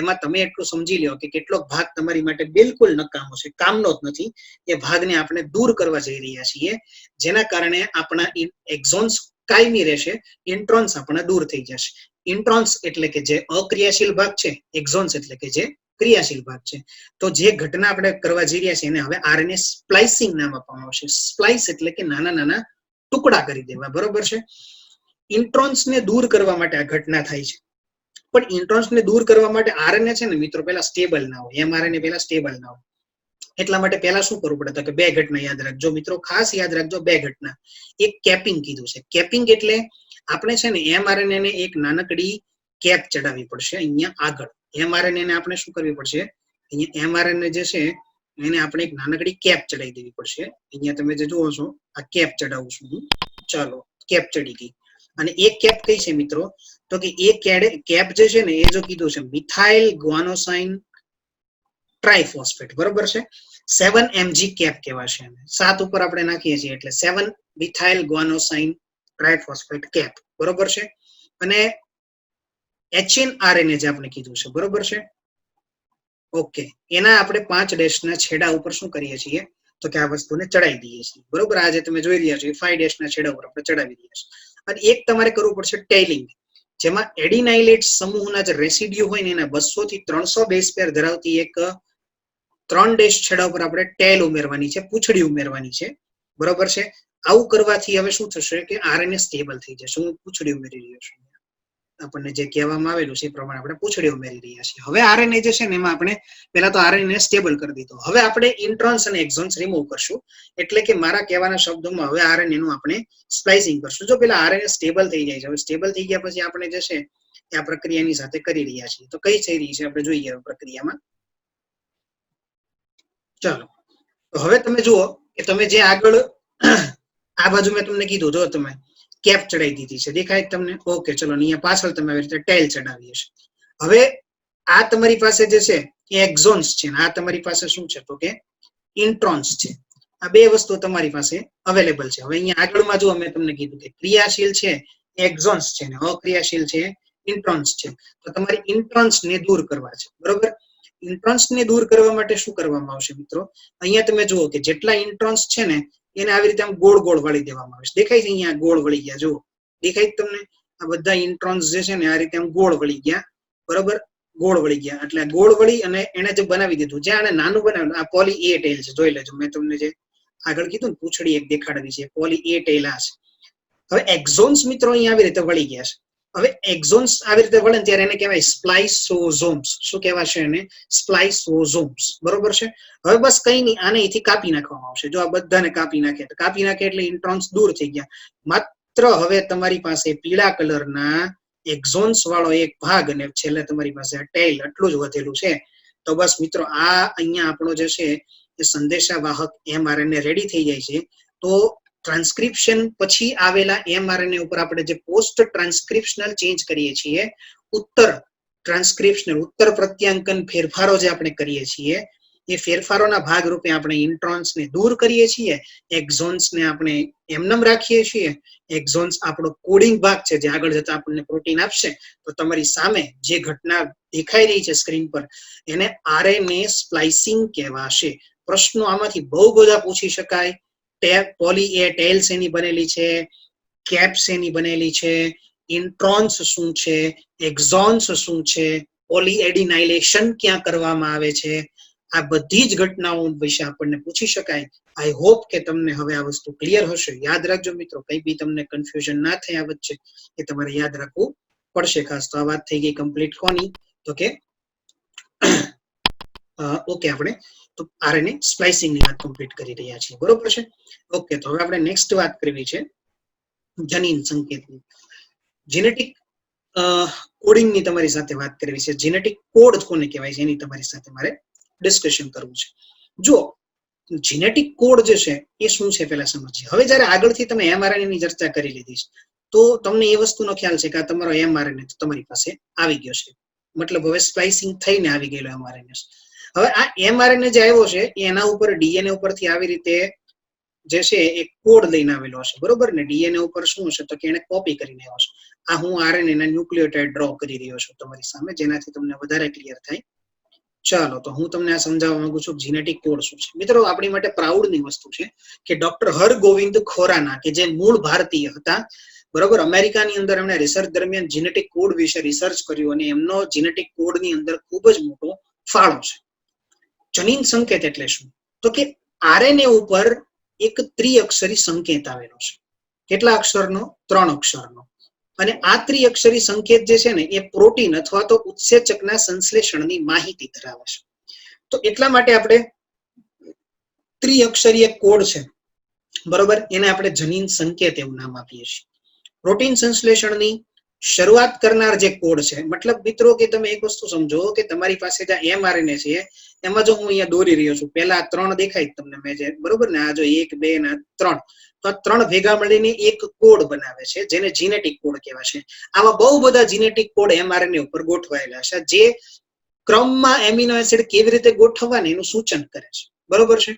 એમાં તમે એટલું સમજી લો કે કેટલોક ભાગ તમારી માટે બિલકુલ નકામો છે, કામનો જ નથી. એ ભાગને આપણે દૂર કરવા જઈ રહ્યા છીએ, જેના કારણે આપણા એક્ઝોન્સ કાયમી રહેશે, ઇન્ટ્રોન્સ આપણા દૂર થઈ જશે. ઇન્ટ્રોન્સ એટલે કે જે અક્રિયાશીલ ભાગ છે, એક્ઝોન્સ એટલે કે જે ક્રિયાશીલ ભાગ છે. તો જે ઘટના આપણે કરવા જઈ રહ્યા છીએ એને હવે RNA સ્પ્લાઇસિંગ નામ આપવામાં આવશે. સ્પ્લાઇસ એટલે કે નાના નાના ટુકડા કરી દેવા, બરોબર છે. ઇન્ટ્રોન્સ ને દૂર કરવા માટે આ ઘટના થાય છે. પણ ઇન્ટ્રોન્સ ને દૂર કરવા માટે RNA છે ને મિત્રો પેલા સ્ટેબલ ના હોય, mRNA પેલા સ્ટેબલ ના હોય. એટલા માટે પેલા શું કરવું પડે તો કે બે ઘટના યાદ રાખજો મિત્રો, ખાસ યાદ રાખજો બે ઘટના. એક કેપિંગ કીધું છે. કેપિંગ એટલે આપણે છે ને mRNA ને એક નાનકડી કેપ ચડાવવી પડશે અહીંયા આગળ. mRNA ને આપણે શું કરવી પડશે, અહીંયા mRNA જે છે એને આપણે એક નાનકડી કેપ ચડાવી દેવી પડશે. અહીંયા તમે જે જુઓ છો આ કેપ ચડાવું છું હું. ચાલો કેપ ચડી ગઈ. અને એક કેપ કઈ છે મિત્રો તો કે એ કેપ જે છે ને એ જો કીધું છે મિથાઇલ ગ્વાનોસાઇન ટ્રાઇફોસ્ફેટ, બરોબર છે. 7mg કેપ કહેવાશે. 7 ઉપર આપણે નાખીએ છીએ એટલે 7 મિથાઇલ ગ્વાનોસાઇન ટ્રાઇફોસ્ફેટ કેપ, બરોબર છે. અને HNRNA જે આપણે કીધું છે, બરોબર છે. ઓકે, એના આપણે 5 ડેશના છેડા ઉપર શું કરીએ છીએ તો કે આ વસ્તુને ચડાવી દઈએ છીએ, બરોબર. આ જે તમે જોઈ રહ્યા છો એ 5 ડેશના છેડા ઉપર આપણે ચડાવી દઈએ છીએ. અને એક તમારે કરવું પડશે ટેલિંગ, જેમાં એડિનાઇલેટ સમૂહના જે રેસિડ્યુ હોય ને એના 200 થી 300 બેઝ પેર ધરાવતી એક 3 ડેશ છેડા ઉપર આપણે ટેલ ઉમેરવાની છે, પૂંછડી ઉમેરવાની છે, બરોબર છે. આવું કરવાથી હવે શું થશે કે RNA સ્ટેબલ થઈ જશે. હું પૂંછડી ઉમેરી રહ્યો છું, આપણને જે કહેવામાં આવેલું છે એ પ્રમાણે આપણે પૂંછડી ઉમેરી રહ્યા છીએ. હવે RNA જે છે ને એમાં આપણે પહેલા તો RNA સ્ટેબલ કરી દીધો. હવે આપણે ઇન્ટ્રોન્સ અને એક્ઝોન્સ રિમૂવ કરશું. એટલે કે મારા કહેવાના શબ્દોમાં હવે RNA નું આપણે સ્પ્લાઇસિંગ કરશું. જો પેલા RNA સ્ટેબલ થઈ જાય છે, હવે સ્ટેબલ થઈ ગયા પછી આપણે જે છે એ આ પ્રક્રિયાની સાથે કરી રહ્યા છીએ. તો કઈ થઈ રહી છે આપણે જોઈએ પ્રક્રિયામાં. ચાલો, તો હવે તમે જુઓ કે તમે જે આગળ આ બાજુ મેં તમને કીધું, જો તમે કેપ ચડાવી દીધી છે, દેખાય તમને? ઓકે, ચલો અહીંયા પાછળ તમે આવી રીતે ટેલ ચડાવી છે. હવે આ તમારી પાસે જે છે એ એક્ઝોન્સ છે, આ તમારી પાસે શું છે તો કે ઇન્ટ્રોન્સ છે. આ બે વસ્તુ તમારી પાસે અવેલેબલ છે. હવે અહીંયા આગળમાં જો મેં તમને કીધું કે ક્રિયાશીલ છે એક્ઝોન્સ છે ને અક્રિયાશીલ છે ઇન્ટ્રોન્સ છે. તો તમારે ઇન્ટ્રોન્સ ને દૂર કરવા છે, બરોબર. ઇન્ટ્રોન્સ ને દૂર કરવા માટે શું કરવામાં આવશે મિત્રો? અહીંયા તમે જુઓ કે જેટલા ઇન્ટ્રોન્સ છે ને એને આવી રીતે આમ ગોળ ગોળ વળી દેવામાં આવે છે. દેખાય છે અહીંયા ગોળ વળી ગયા, જુઓ દેખાય તમને? આ બધા ઇન્ટ્રોન્સ જે છે ને આ રીતે આમ ગોળ વળી ગયા, બરોબર, ગોળ વળી ગયા. એટલે ગોળ વળી અને એને જે બનાવી દીધું, જે આને નાનું બનાવ્યું, આ પોલી એ ટેલ છે, જોઈ લેજો. મેં તમને જે આગળ કીધું ને પૂંછડી એક દેખાડવી છે, પોલી એ ટેલ આ છે. હવે એક્ઝોન્સ મિત્રો અહીંયા આવી રીતે વળી ગયા છે. હવે એક્ઝોન્સ આવી રીતે વળે ત્યારે એને કહેવાય સ્પ્લાઇસોઝોમ્સ. શું કહેવાશે એને? સ્પ્લાઇસોઝોમ્સ. બરોબર છે. હવે બસ કઈ નહીં, આને અહીંથી કાપી નાખવામાં આવશે. જો આ બધાને કાપી નાખે એટલે ઇન્ટ્રોન્સ દૂર થઈ ગયા. માત્ર હવે તમારી પાસે પીળા કલરના એક્ઝોન્સ વાળો એક ભાગ અને છેલ્લે તમારી પાસે આ ટેલ, આટલું જ વધેલું છે. તો બસ મિત્રો, આ અહીંયા આપણો જે છે એ સંદેશાવાહક mRNA રેડી થઈ જાય છે. તો ટ્રાન્સક્રિપ્શન પછી આવેલા mRNA ઉપર આપણે જે પોસ્ટ ટ્રાન્સક્રિપ્શનલ ચેન્જ કરીએ છીએ, ઉત્તર પ્રત્યાંકન ફેરફારો જે આપણે કરીએ છીએ, એ ફેરફારોના ભાગરૂપે આપણે ઇન્ટ્રોન્સને દૂર કરીએ છીએ, એક્ઝોન્સને આપણે એમનેમ રાખીએ છીએ. એક્ઝોન્સ આપણો કોડિંગ ભાગ છે, જે આગળ જતા આપણને પ્રોટીન આપશે. તો તમારી સામે જે ઘટના દેખાઈ રહી છે સ્ક્રીન પર, એને RNA સ્પ્લાઇસિંગ કહેવાશે. પ્રશ્નો આમાંથી બહુ બધા પૂછી શકાય. પોલી એ ટેલ શેની બનેલી છે, કેપ શેની બનેલી છે, ઇન્ટ્રોન્સ શું છે, એક્ઝોન્સ શું છે, પોલીએડિનાઇલેશન ક્યાં કરવામાં આવે છે, આ બધી જ ઘટનાઓ વિશે આપણને પૂછી શકાય. આઈ હોપ કે તમને હવે આ વસ્તુ ક્લિયર હશે. યાદ રાખજો મિત્રો, કઈ બી તમને કન્ફ્યુઝન ના થયા વચ્ચે, એ તમારે યાદ રાખવું પડશે ખાસ. તો આ વાત થઈ ગઈ કમ્પ્લીટ કોની? તો કે ઓકે, આપણે તો RNA સ્પ્લાઇસિંગ ની વાત કમ્પ્લીટ કરી રહ્યા છીએ. બરોબર છે. ઓકે, તો હવે આપણે નેક્સ્ટ વાત કરવી છે જનીન સંકેતની. જેનેટિક કોડિંગ ની તમારી સાથે વાત કરવી છે. જેનેટિક કોડ કોને કહેવાય છે એની તમારી સાથે મારે ડિસ્કશન કરવું છે. જો જેનેટિક કોડ જે છે એ શું છે પેલા સમજીએ. હવે જયારે આગળથી તમે mRNA ની ચર્ચા કરી લીધી છે, તો તમને એ વસ્તુનો ખ્યાલ છે કે આ તમારો mRNA તો તમારી પાસે આવી ગયો છે. મતલબ હવે સ્પ્લાઇસિંગ થઈને આવી ગયેલો mRNA. હવે આ mRNA જે આવ્યો છે એના ઉપર DNA ઉપરથી આવી રીતે જે છે એ કોડ લઈને આવેલો હશે. બરોબર ને? DNA ઉપર શું હશે તો કે એને કોપી કરીને આવ્યો છે. આ હું RNA ના ન્યુક્લિયોટાઇડ ડ્રો કરી રહ્યો છું તમારી સામે, જેનાથી તમને વધારે ક્લિયર થાય. ચાલો, તો હું તમને આ સમજાવવા માંગુ છું જીનેટિક કોડ શું છે. મિત્રો, આપણી માટે પ્રાઉડની વસ્તુ છે કે ડોક્ટર હરગોવિંદ ખોરાના, કે જે મૂળ ભારતીય હતા, બરોબર, અમેરિકાની અંદર એમણે રિસર્ચ દરમિયાન જીનેટિક કોડ વિશે રિસર્ચ કર્યું અને એમનો જીનેટિક કોડની અંદર ખૂબ જ મોટો ફાળો છે. જનીન સંકેત એટલે શું? તો કે RNA ઉપર એક ત્રિઅક્ષરી સંકેત આવેલો છે. કેટલા અક્ષરનો? 3 અક્ષરનો. અને આ ત્રિઅક્ષરી સંકેત જે છે ને એ પ્રોટીન અથવા તો ઉત્સેચકના સંશ્લેષણની માહિતી ધરાવે છે. તો એટલા માટે આપણે ત્રિઅક્ષરીય કોડ છે, બરોબર, એને આપણે જનીન સંકેત એવું નામ આપીએ છીએ. પ્રોટીન સંશ્લેષણની શરૂઆત કરનાર જે કોડ છે, મતલબ મિત્રો કે તમે એક વસ્તુ સમજો કે તમારી પાસે જે mRNA છે એમાં જો હું અહીંયા દોરી રહ્યો છું, પહેલા 3 દેખાય તમને મેં જે, બરોબર ને? આ જો 1 2 ને 3, તો આ 3 ભેગા મળીને એક કોડ બનાવે છે, જેને જીનેટિક કોડ કહેવાય છે. આમાં બહુ બધા જીનેટિક કોડ mRNA ઉપર ગોઠવાયેલા છે, જે ક્રમમાં એમિનો એસિડ કેવી રીતે ગોઠવવાને એનું સૂચન કરે છે. બરોબર છે.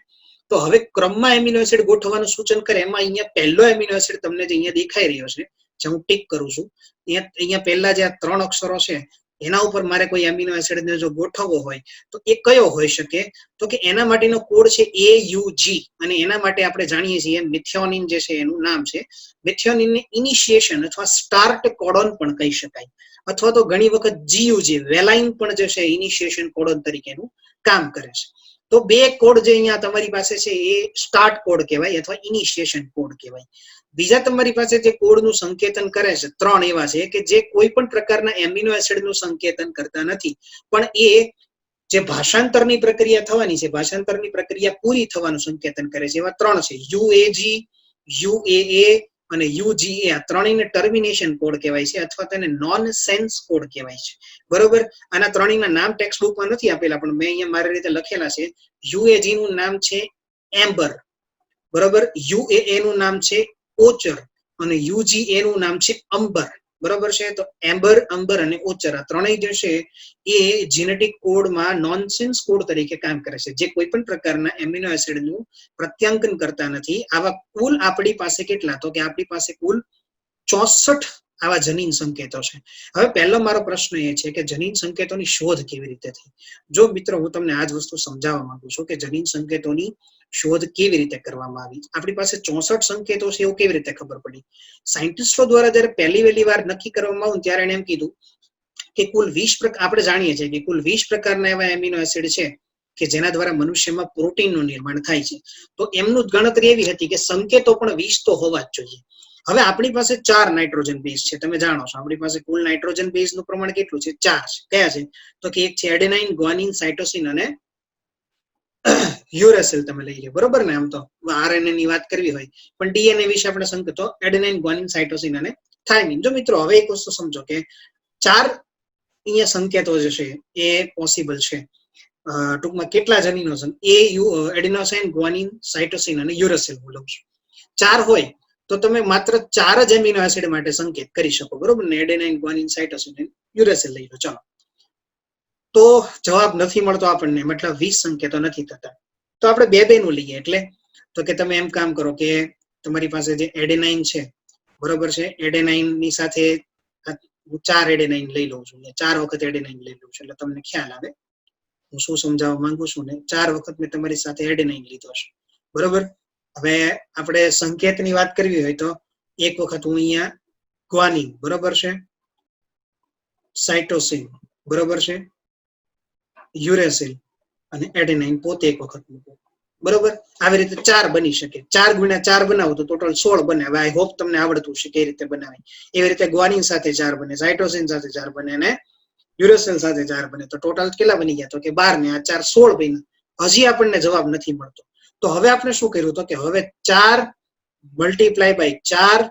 તો હવે ક્રમમાં એમિનો એસિડ ગોઠવવાનું સૂચન કરે, એમાં અહીંયા પહેલો એમિનો એસિડ તમને જે અહીંયા દેખાઈ રહ્યો છે, જે હું ટીક કરું છું, અહીંયા પહેલા જે આ 3 અક્ષરો છે એના ઉપર મારે કોઈ એમિનો એસિડને જો ગોઠવવો હોય તો એ કયો હોઈ શકે? તો કે એના માટેનો કોડ છે AUG. અને એના માટે આપણે જાણીએ છીએ મિથિયોનિન જે છે એનું નામ છે. મિથિયોનિનને ઇનિશિએશન અથવા સ્ટાર્ટ કોડોન પણ કહી શકાય, અથવા તો ઘણી વખત GUG વેલાઇન પણ જે છે ઇનિશિએશન કોડોન તરીકેનું કામ કરે છે. તો 2 કોડ જે અહીંયા તમારી પાસે છે એ સ્ટાર્ટ કોડ કહેવાય અથવા ઇનિશિએશન કોડ કહેવાય. બીજા તમારી પાસે જે કોડનું સંકેતન કરે છે 3 એવા છે કે જે કોઈ પણ પ્રકારના એમિનો એસિડનું સંકેતન કરતા નથી, પણ એ જે ભાષાંતરની પ્રક્રિયા થવાની છે, ભાષાંતરની પ્રક્રિયા પૂરી થવાનું સંકેતન કરે છે. એવા 3 છે, UAG, UAA અને UGA. આ ત્રણેયને ટર્મિનેશન કોડ કહેવાય છે અથવા તેને નોન સેન્સ કોડ કહેવાય છે. બરોબર. આના ત્રણેયના નામ ટેક્સ્ટ બુકમાં નથી આપેલા, પણ મેં અહીંયા મારી રીતે લખેલા છે. UAG નું નામ છે એમ્બર, બરોબર. UAA નું નામ છે ઓચર અને UGA નું નામ છે અંબર. બરોબર છે. તો એમ્બર, અંબર અને ઓચર આ ત્રણેય જે છે એ જીનેટિક કોડમાં નોનસેન્સ કોડ તરીકે કામ કરે છે, જે કોઈ પણ પ્રકારના એમિનો એસિડનું પ્રત્યાંકન કરતા નથી. આવા કુલ આપણી પાસે કેટલા? તો કે આપણી પાસે કુલ 64 આવા જનીન સંકેતો છે. હવે પહેલો મારો પ્રશ્ન એ છે કે જનીન સંકેતોની શોધ કેવી રીતે થઈ? જો મિત્રો, હું તમને આ જ વસ્તુ સમજાવવા માંગુ છું કે જનીન સંકેતોની શોધ કેવી રીતે કરવામાં આવી. આપણી પાસે 64 સંકેતો છે એવું કેવી રીતે ખબર પડી? સાયન્ટિસ્ટો દ્વારા જયારે પહેલી વાર નક્કી કરવામાં આવ્યું ત્યારે એને એમ કીધું કે કુલ 20 આપણે જાણીએ છીએ કે કુલ 20 પ્રકારના એવા એમિનો એસિડ છે કે જેના દ્વારા મનુષ્યમાં પ્રોટીનનું નિર્માણ થાય છે. તો એમનું ગણતરી એવી હતી કે સંકેતો પણ 20 તો હોવા જ જોઈએ. હવે આપણી પાસે 4 નાઇટ્રોજન બેઝ છે. તમે જાણો છો આપણી પાસે કુલ નાઇટ્રોજન બેઝ નું પ્રમાણ કેટલું છે? 4 છે. કયા છે? તો કે એક છે એડેનાઇન, ગ્વાનિન, સાઇટોસિન અને યુરેસિલ. તમે લઈ લો, બરોબર ને? આમ તો આરએનએ ની વાત કરવી હોય, પણ ડીએનએ વિશે આપણે સંકેતો એડેનાઇન, ગ્વાનિન, સાઇટોસિન અને થાઇમિન. જો મિત્રો હવે એક વસ્તુ સમજો કે 4 અહીંયા સંકેતો જે છે એ પોસિબલ છે. ટૂંકમાં કેટલા જનીનો છે? એડિનોસાઇન, ગ્વાનિન, સાઇટોસિન અને યુરેસિલ હું લઉં છું. 4 હોય તો તમે માત્ર 4 જ એમિનો એસિડ માટે સંકેત કરી શકો, બરોબર ને? એડેનાઇન, ગ્વાનિન, સાઇટોસિન અને યુરેસિલ લઈ લો. ચાલો, તો જવાબ નથી મળતો આપણને, મતલબ 20 સંકેતો નથી થતા. તો આપણે બે નું લઈએ. એટલે તો કે તમે એમ કામ કરો કે તમારી પાસે જે એડેનાઇન છે, બરોબર છે, એડેનાઇન ની સાથે 4 એડેનાઇન લઈ લઉં છું. 4 વખત એડેનાઇન લઈ લઉં છું એટલે તમને ખ્યાલ આવે હું શું સમજાવવા માંગુ છું ને. 4 વખત મેં તમારી સાથે એડેનાઇન લીધો છે, બરોબર. હવે આપણે સંકેતની વાત કરવી હોય તો એક વખત હું અહીંયા ગ્વાનિન, બરોબર છે, સાઇટોસિન, બરોબર છે, યુરેસિલ અને એડેનાઇન પોતે એક વખત મૂકું, બરોબર. આવી રીતે 4 બની શકે. 4 ગુણ્યા 4 બનાવો તો ટોટલ 16 બને. હવે આઈ હોપ તમને આવડતું છે કઈ રીતે બનાવે. એવી રીતે ગ્વાનિન સાથે 4 બને, સાઇટોસિન સાથે 4 બને અને યુરેસિલ સાથે 4 બને. તો ટોટલ કેટલા બની ગયા? તો કે 12 ને આ 4 16 બન્યા. હજી આપણને જવાબ નથી મળતો. તો હવે આપણે શું કર્યું? તો કે હવે 4 મલ્ટીપ્લાય બાય 4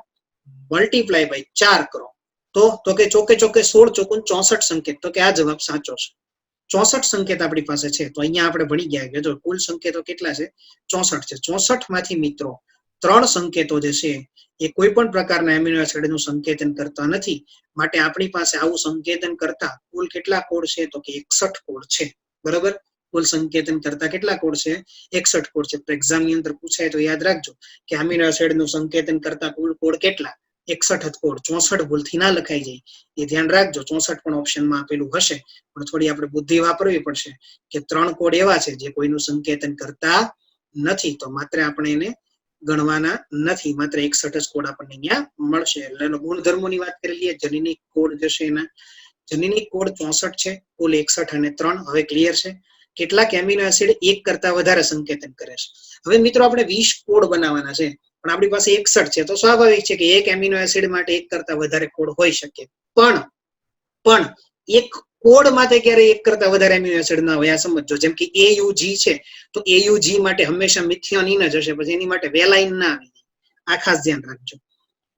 મલ્ટીપ્લાય બાય 4 કરો તો કે ચોકે 16 ચોકું 64 સંકેત. તો કે આ જવાબ સાચો છે. 64 સંકેત આપણી પાસે છે. તો અહીંયા આપણે ભણી ગયા કે જો કુલ સંકેતો કેટલા છે? 64 છે. 64 માંથી મિત્રો 3 સંકેતો જે છે એ કોઈ પણ પ્રકારના એમિનો એસિડ નું સંકેતન કરતા નથી. માટે આપણી પાસે આવું સંકેતન કરતા કુલ કેટલા કોડ છે? તો કે 61 કોડ છે, બરોબર. કુલ સંકેતન કરતા કેટલા કોડ છે? 61 કોડ છે. તો એક્ઝામ ની અંદર પૂછાય તો યાદ રાખજો કે એમિનો એસિડ નું સંકેતન કરતા કુલ કોડ કેટલા? 61 કોડ. 64 ભૂલથી ના લખાઈ જાય એ ધ્યાન રાખજો. 64 પણ ઓપ્શનમાં આપેલું હશે, પણ થોડી આપણે બુદ્ધિ વાપરવી પડશે કે 3 કોડ એવા છે જે કોઈનું સંકેતન કરતા નથી, તો માત્ર આપણે એને ગણવાના નથી. માત્ર 61 જ કોડ આપણને અહીંયા મળશે. એટલે એનો ગુણધર્મોની વાત કરી લઈએ. જનીનિક કોડ જે છે એના જનીનિક કોડ 64 છે, કુલ 61 અને 3. હવે ક્લિયર છે? કેટલાક એમિનો એસિડ એક કરતા વધારે સંકેતન કરે છે. હવે મિત્રો આપણે 20 કોડ બનાવવાના છે, પણ આપણી પાસે 61 છે. તો સ્વાભાવિક છે કે એક એમિનો એસિડ માટે એક કરતા વધારે કોડ હોઈ શકે, પણ એક કોડ માટે ક્યારે એક કરતા વધારે એમિનો એસિડ ના હોય. આ સમજો. જેમ કે AUG છે, તો AUG માટે હંમેશા મિથિયોનિન જ હશે, પછી એની માટે વેલાઇન ના આવે. આ ખાસ ધ્યાન રાખજો.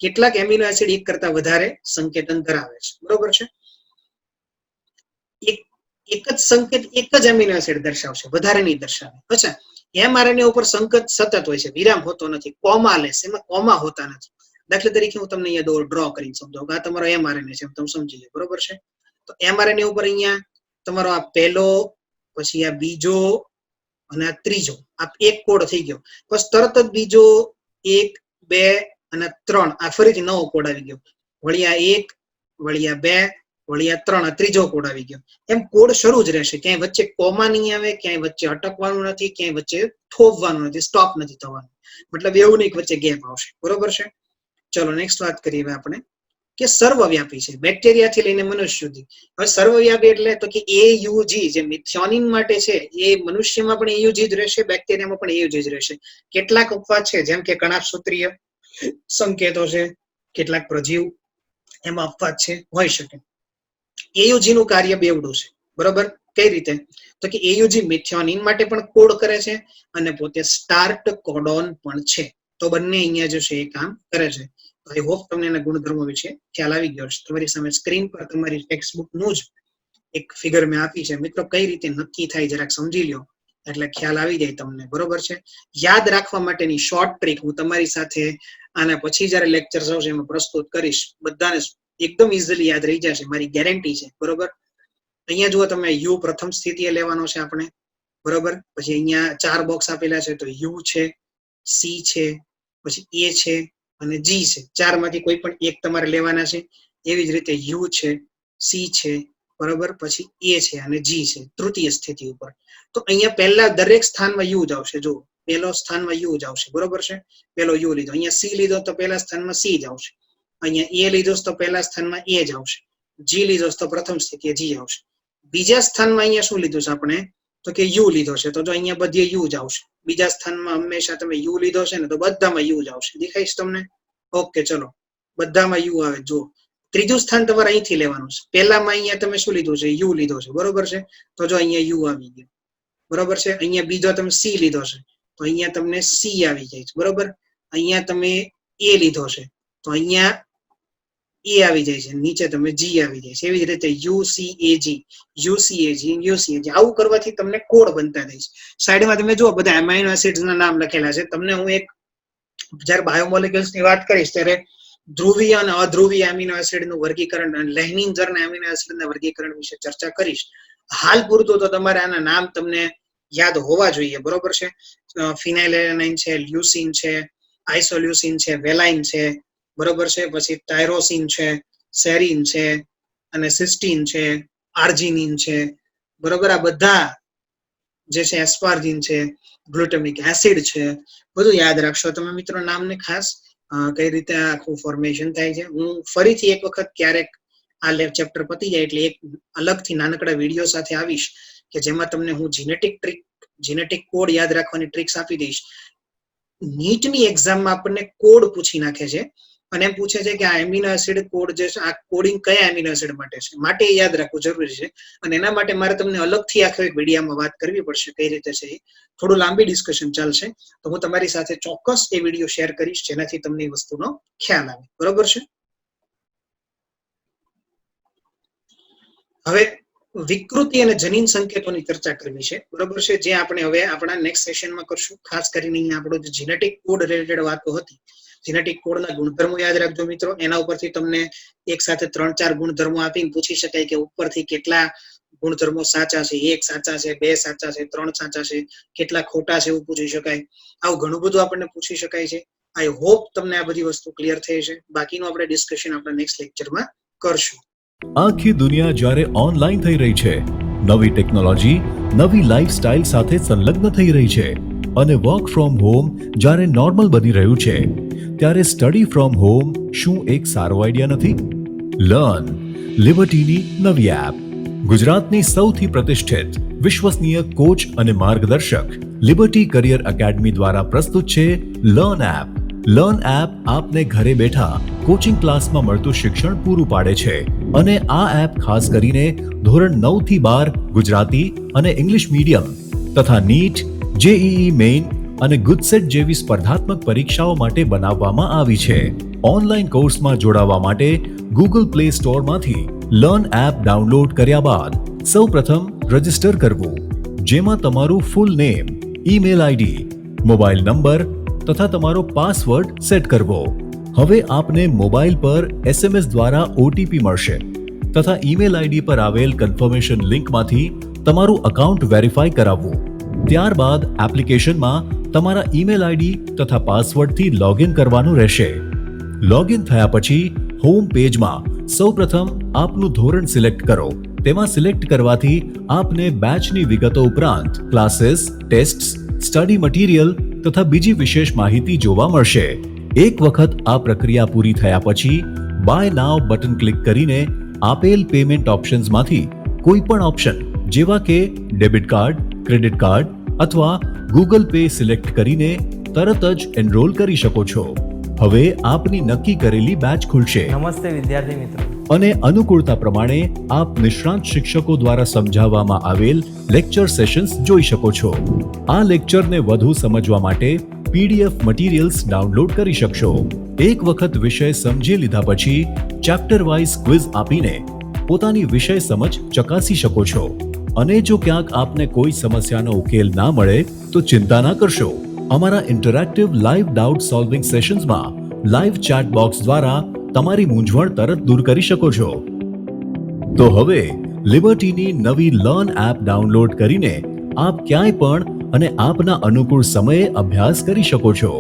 કેટલાક એમિનો એસિડ એક કરતા વધારે સંકેતન ધરાવે છે, બરોબર છે. એક જ સંકેત એક જ એમિનો એસિડ દર્શાવશે, વધારે નહીં દર્શાવે. અચ્છા, mRNA ઉપર સંકેત સતત હોય છે, વિરામ હોતો નથી. કોમા લેસ, એમાં કોમા હોતા નથી. દાખલા તરીકે હું તમને અહીંયા ડ્રો કરીને સમજાવું. આ તમારો mRNA છે, તમે સમજી લો, બરોબર છે. તો mRNA ઉપર અહીંયા તમારો આ પહેલો, પછી આ બીજો અને આ ત્રીજો, આ એક કોડ થઈ ગયો. પછી તરત જ બીજો 1 2 અને 3, આ ફરીથી નવો કોડ આવી ગયો. વળી આ 1, વળી આ 2, વળી આ 3, આ ત્રીજો કોડ આવી ગયો. એમ કોડ શરૂ જ રહેશે. ક્યાંય વચ્ચે કોમા નહીં આવે, ક્યાંય વચ્ચે અટકવાનું નથી, ક્યાંય વચ્ચે થોભવાનું નથી, સ્ટોપ નથી થવાનું. મતલબ એવું નહીં વચ્ચે ગેપ આવશે, બરોબર છે. ચલો નેક્સ્ટ વાત કરીએ આપણે કે સર્વવ્યાપી છે, બેક્ટેરિયાથી લઈને મનુષ્ય સુધી. હવે સર્વવ્યાપી એટલે તો કે AUG જે મિથિયોનિન માટે છે એ મનુષ્યમાં પણ AUG જ રહેશે, બેક્ટેરિયામાં પણ AUG જ રહેશે. કેટલાક અપવાદ છે, જેમ કે કણાભસૂત્રીય સંકેતો છે, કેટલાક પ્રજીવ, એમાં અપવાદ છે, હોઈ શકે. AUG નું કાર્ય બેવડું છે, બરોબર. કઈ રીતે? તો કે AUG મિથિયોનિન માટે પણ કોડ કરે છે અને પોતે સ્ટાર્ટ કોડોન પણ છે. તો બંને અહીંયા જે છે એ કામ કરે છે. આઈ હોપ તમને એના ગુણધર્મો વિશે ખ્યાલ આવી ગયો છે. તમારી સામે સ્ક્રીન પર તમારી ટેક્સ્ટબુક નું જ એક ફિગર મેં આપી છે. મિત્રો કઈ રીતે નક્કી થાય જરાક સમજી લો એટલે ખ્યાલ આવી જાય તમને, બરોબર છે. યાદ રાખવા માટેની શોર્ટ ટ્રીક હું તમારી સાથે આના પછી જયારે લેક્ચર આવશે એમાં પ્રસ્તુત કરીશ. બધાને એકદમ ઇઝીલી યાદ રહી જશે, મારી ગેરંટી છે, બરોબર. અહીંયા જુઓ તમે U પ્રથમ સ્થિતિએ લેવાનો છે આપણે, બરોબર. પછી અહીંયા 4 બોક્સ આપેલા છે, તો U છે, C છે, પછી A છે અને G છે. 4 માંથી કોઈ પણ એક તમારે લેવાના છે. એવી જ રીતે U છે, C છે, બરોબર, પછી A છે અને G છે તૃતીય સ્થિતિ ઉપર. તો અહીંયા પહેલા દરેક સ્થાનમાં U જ આવશે. જો પહેલો સ્થાનમાં U જ આવશે, બરોબર છે. પહેલો U લીધો, અહીંયા C લીધો તો પહેલા સ્થાનમાં C જ આવશે. અહીંયા A લીધો તો પહેલા સ્થાનમાં A જ આવશે. G લીધો તો પ્રથમ સ્થિતિએ G આવશે. બીજા સ્થાનમાં અહીંયા શું લીધું છે આપણે? તો કે U લીધો છે, તો જો અહીંયા બધી U જ આવશે. બીજા સ્થાનમાં હંમેશા તમે U લીધો છે ને તો બધામાં U જ આવશે. દેખાઈશ તમને? ઓકે, ચલો બધામાં યુ આવે. જો ત્રીજું સ્થાન તમારે અહીંથી લેવાનું છે. પહેલામાં અહીંયા તમે શું લીધું છે? યુ લીધો છે, બરોબર છે. તો જો અહીંયા યુ આવી ગયો, બરોબર છે. અહીંયા બીજો તમે સી લીધો છે, તો અહીંયા તમને સી આવી જાય છે, બરોબર. અહીંયા તમે એ લીધો છે, તો અહીંયા એ આવી જાય છે. નીચે તમે જી આવી જાય છે. એવી જ રીતે યુસીએજી, યુસીએજી, યુસીએજી. આવું કરવાથી તમને કોડ બનતા જાય છે. સાઈડમાં તમે જુઓ બધા એમાઇનો એસિડ્સ ના નામ લખેલા છે. તમને હું એક જયારે બાયોમોલિક્યુલ્સ ની વાત કરીશ ત્યારે ધ્રુવીય અને અધ્રુવીય એમિનો એસિડ નું વર્ગીકરણ અને લેહનિંજર ના એમિનો એસિડ ના વર્ગીકરણ વિશે ચર્ચા કરીશ. હાલ પૂરતું તો તમારે આના નામ તમને યાદ હોવા જોઈએ, બરોબર છે. ફિનાઇલેનાઇન છે, લ્યુસીન છે, આઇસોલ્યુસીન છે, વેલાઇન છે, બરોબર છે. પછી ટાયરોસિન છે, સેરીન છે, અને સિસ્ટીન છે, આર્જિનિન છે, બરોબર. આ બધા જે છે એસ્પાર્જિન છે, ગ્લુટામિક એસિડ છે, બધું યાદ રાખશો તમે મિત્રો નામને ખાસ, કઈ રીતે આખું ફોર્મેશન થાય છે. હું ફરીથી એક વખત ક્યારેક આ ચેપ્ટર પતી જાય એટલે એક અલગથી નાનકડા વિડીયો સાથે આવીશ કે જેમાં તમને હું જીનેટિક કોડ યાદ રાખવાની ટ્રિક્સ આપી દઈશ. નીટની એક્ઝામમાં આપણને કોડ પૂછી નાખે છે અને એમ પૂછે છે કે આ એમિનો એસિડ કોડ જે છે, આ કોડિંગ કયા એમિનો એસિડ માટે યાદ રાખવું જરૂરી છે. અને એના માટે મારે તમને અલગથી આખો એક વિડીયોમાં વાત કરવી પડશે કઈ રીતે છે. થોડું લાંબી ડિસ્કશન ચાલશે, તો હું તમારી સાથે ચોક્કસ એ વિડીયો શેર કરીશ જેનાથી તમને એ વસ્તુનો ખ્યાલ આવે, બરોબર છે. હવે વિકૃતિ અને જનીન સંકેતોની ચર્ચા કરવી છે, બરોબર છે. જે આપણે હવે આપણા નેક્સ્ટ સેશનમાં કરશું. ખાસ કરીને અહીંયા આપણો જે જીનેટિક કોડ રિલેટેડ વાતો હતી, જીનેટિક કોડના ગુણધર્મો યાદ રાખજો મિત્રો. એના ઉપરથી તમને એક સાથે 3-4 ગુણધર્મો આપીને પૂછી શકાય કે ઉપરથી કેટલા ગુણધર્મો સાચા છે, 1 સાચા છે, 2 સાચા છે, 3 સાચા છે, કેટલા ખોટા છે, એવું પૂછી શકાય. આવું ઘણું બધું આપણને પૂછી શકાય છે. આઈ હોપ તમને આ બધી વસ્તુ ક્લિયર થઈ છે. બાકીનું આપણે ડિસ્કશન આપણા નેક્સ્ટ લેક્ચરમાં કરશું. આખી દુનિયા જ્યારે ઓનલાઈન થઈ રહી છે, નવી ટેકનોલોજી નવી લાઈફસ્ટાઈલ સાથે સંલગ્ન થઈ રહી છે અને વર્ક ફ્રોમ હોમ જ્યારે નોર્મલ બની રહ્યું છે, ત્યારે સ્ટડી ફ્રોમ હોમ શું એક સારો આઈડિયા નથી? લર્ન લિબર્ટીની નવી એપ. ગુજરાતની સૌથી પ્રતિષ્ઠિત વિશ્વસનીય કોચ અને માર્ગદર્શક લિબર્ટી કરિયર એકેડમી દ્વારા પ્રસ્તુત છે લર્ન એપ. લર્ન એપ આપને ઘરે બેઠા કોચિંગ ક્લાસમાં મળતું શિક્ષણ પૂરું પાડે છે અને આ એપ ખાસ કરીને ધોરણ 9 થી 12 ગુજરાતી અને ઇંગ્લિશ મીડિયમ તથા નીટ, જેઈઈ મેઇન અને ગુજસેટ જેવી સ્પર્ધાત્મક પરીક્ષાઓ માટે બનાવવામાં આવી છે. ઓનલાઈન કોર્સમાં જોડાવા માટે ગૂગલ પ્લે સ્ટોરમાંથી લર્ન એપ ડાઉનલોડ કર્યા બાદ સૌપ્રથમ રજીસ્ટર કરવું, જેમાં તમારું full name, email ID, mobile number તથા તમારો પાસવર્ડ સેટ કરવો. હવે આપને મોબાઈલ પર SMS દ્વારા ઓટીપી મળશે તથા ઈમેલ આઈડી પર આવેલ કન્ફર્મેશન લિંકમાંથી તમારું અકાઉન્ટ વેરીફાઈ કરાવવું. ત્યારબાદ એપ્લિકેશનમાં તમારા ઈમેલ આઈડી તથા પાસવર્ડથી લોગિન કરવાનું રહેશે. લોગિન થયા પછી હોમ પેજમાં સૌપ્રથમ આપનું ધોરણ સિલેક્ટ કરો. તેમાં સિલેક્ટ કરવાથી આપને બેચની વિગતો ઉપરાંત ક્લાસીસ, ટેસ્ટ્સ, સ્ટડી મટીરિયલ તથા બીજી વિશેષ માહિતી જોવા મળશે. એક વખત આ પ્રક્રિયા પૂરી થયા પછી બાય નાવ બટન ક્લિક કરીને આપેલ પેમેન્ટ ઓપ્શન્સમાંથી કોઈ પણ ઓપ્શન જેવા કે ડેબિટ કાર્ડ, ક્રેડિટ કાર્ડ અથવા ગૂગલ પે સિલેક્ટ કરીને તરત જ એનરોલ કરી શકો છો. હવે આપની નક્કી કરેલી બેચ ખુલશે. નમસ્તે વિદ્યાર્થી મિત્રો. અને અનુકૂળતા પ્રમાણે આપ નિષ્ણાંત શિક્ષકો દ્વારા સમજાવવામાં આવેલ લેક્ચર સેશન્સ જોઈ શકો છો. આ લેક્ચરને વધુ સમજવા માટે પીડીએફ મટીરિયલ્સ ડાઉનલોડ કરી શકશો. એક વખત વિષય સમજી લીધા પછી ચેપ્ટર વાઇઝ ક્વિઝ આપીને પોતાની વિષય સમજ ચકાસી શકો છો. અને જો ક્યાંક આપને કોઈ સમસ્યાનો ઉકેલ ના મળે તો ચિંતા ના કરશો. અમારા ઇન્ટરેક્ટિવ લાઈવ ડાઉટ સોલ્વિંગ સેશન્સમાં લાઈવ ચેટ બોક્સ દ્વારા તમારી મૂંઝવણ તરત દૂર કરી શકો છો. તો હવે લિબર્ટીની નવી લર્ન એપ ડાઉનલોડ કરીને આપ ક્યાંય પણ અને આપના અનુકૂળ સમયે અભ્યાસ કરી શકો છો.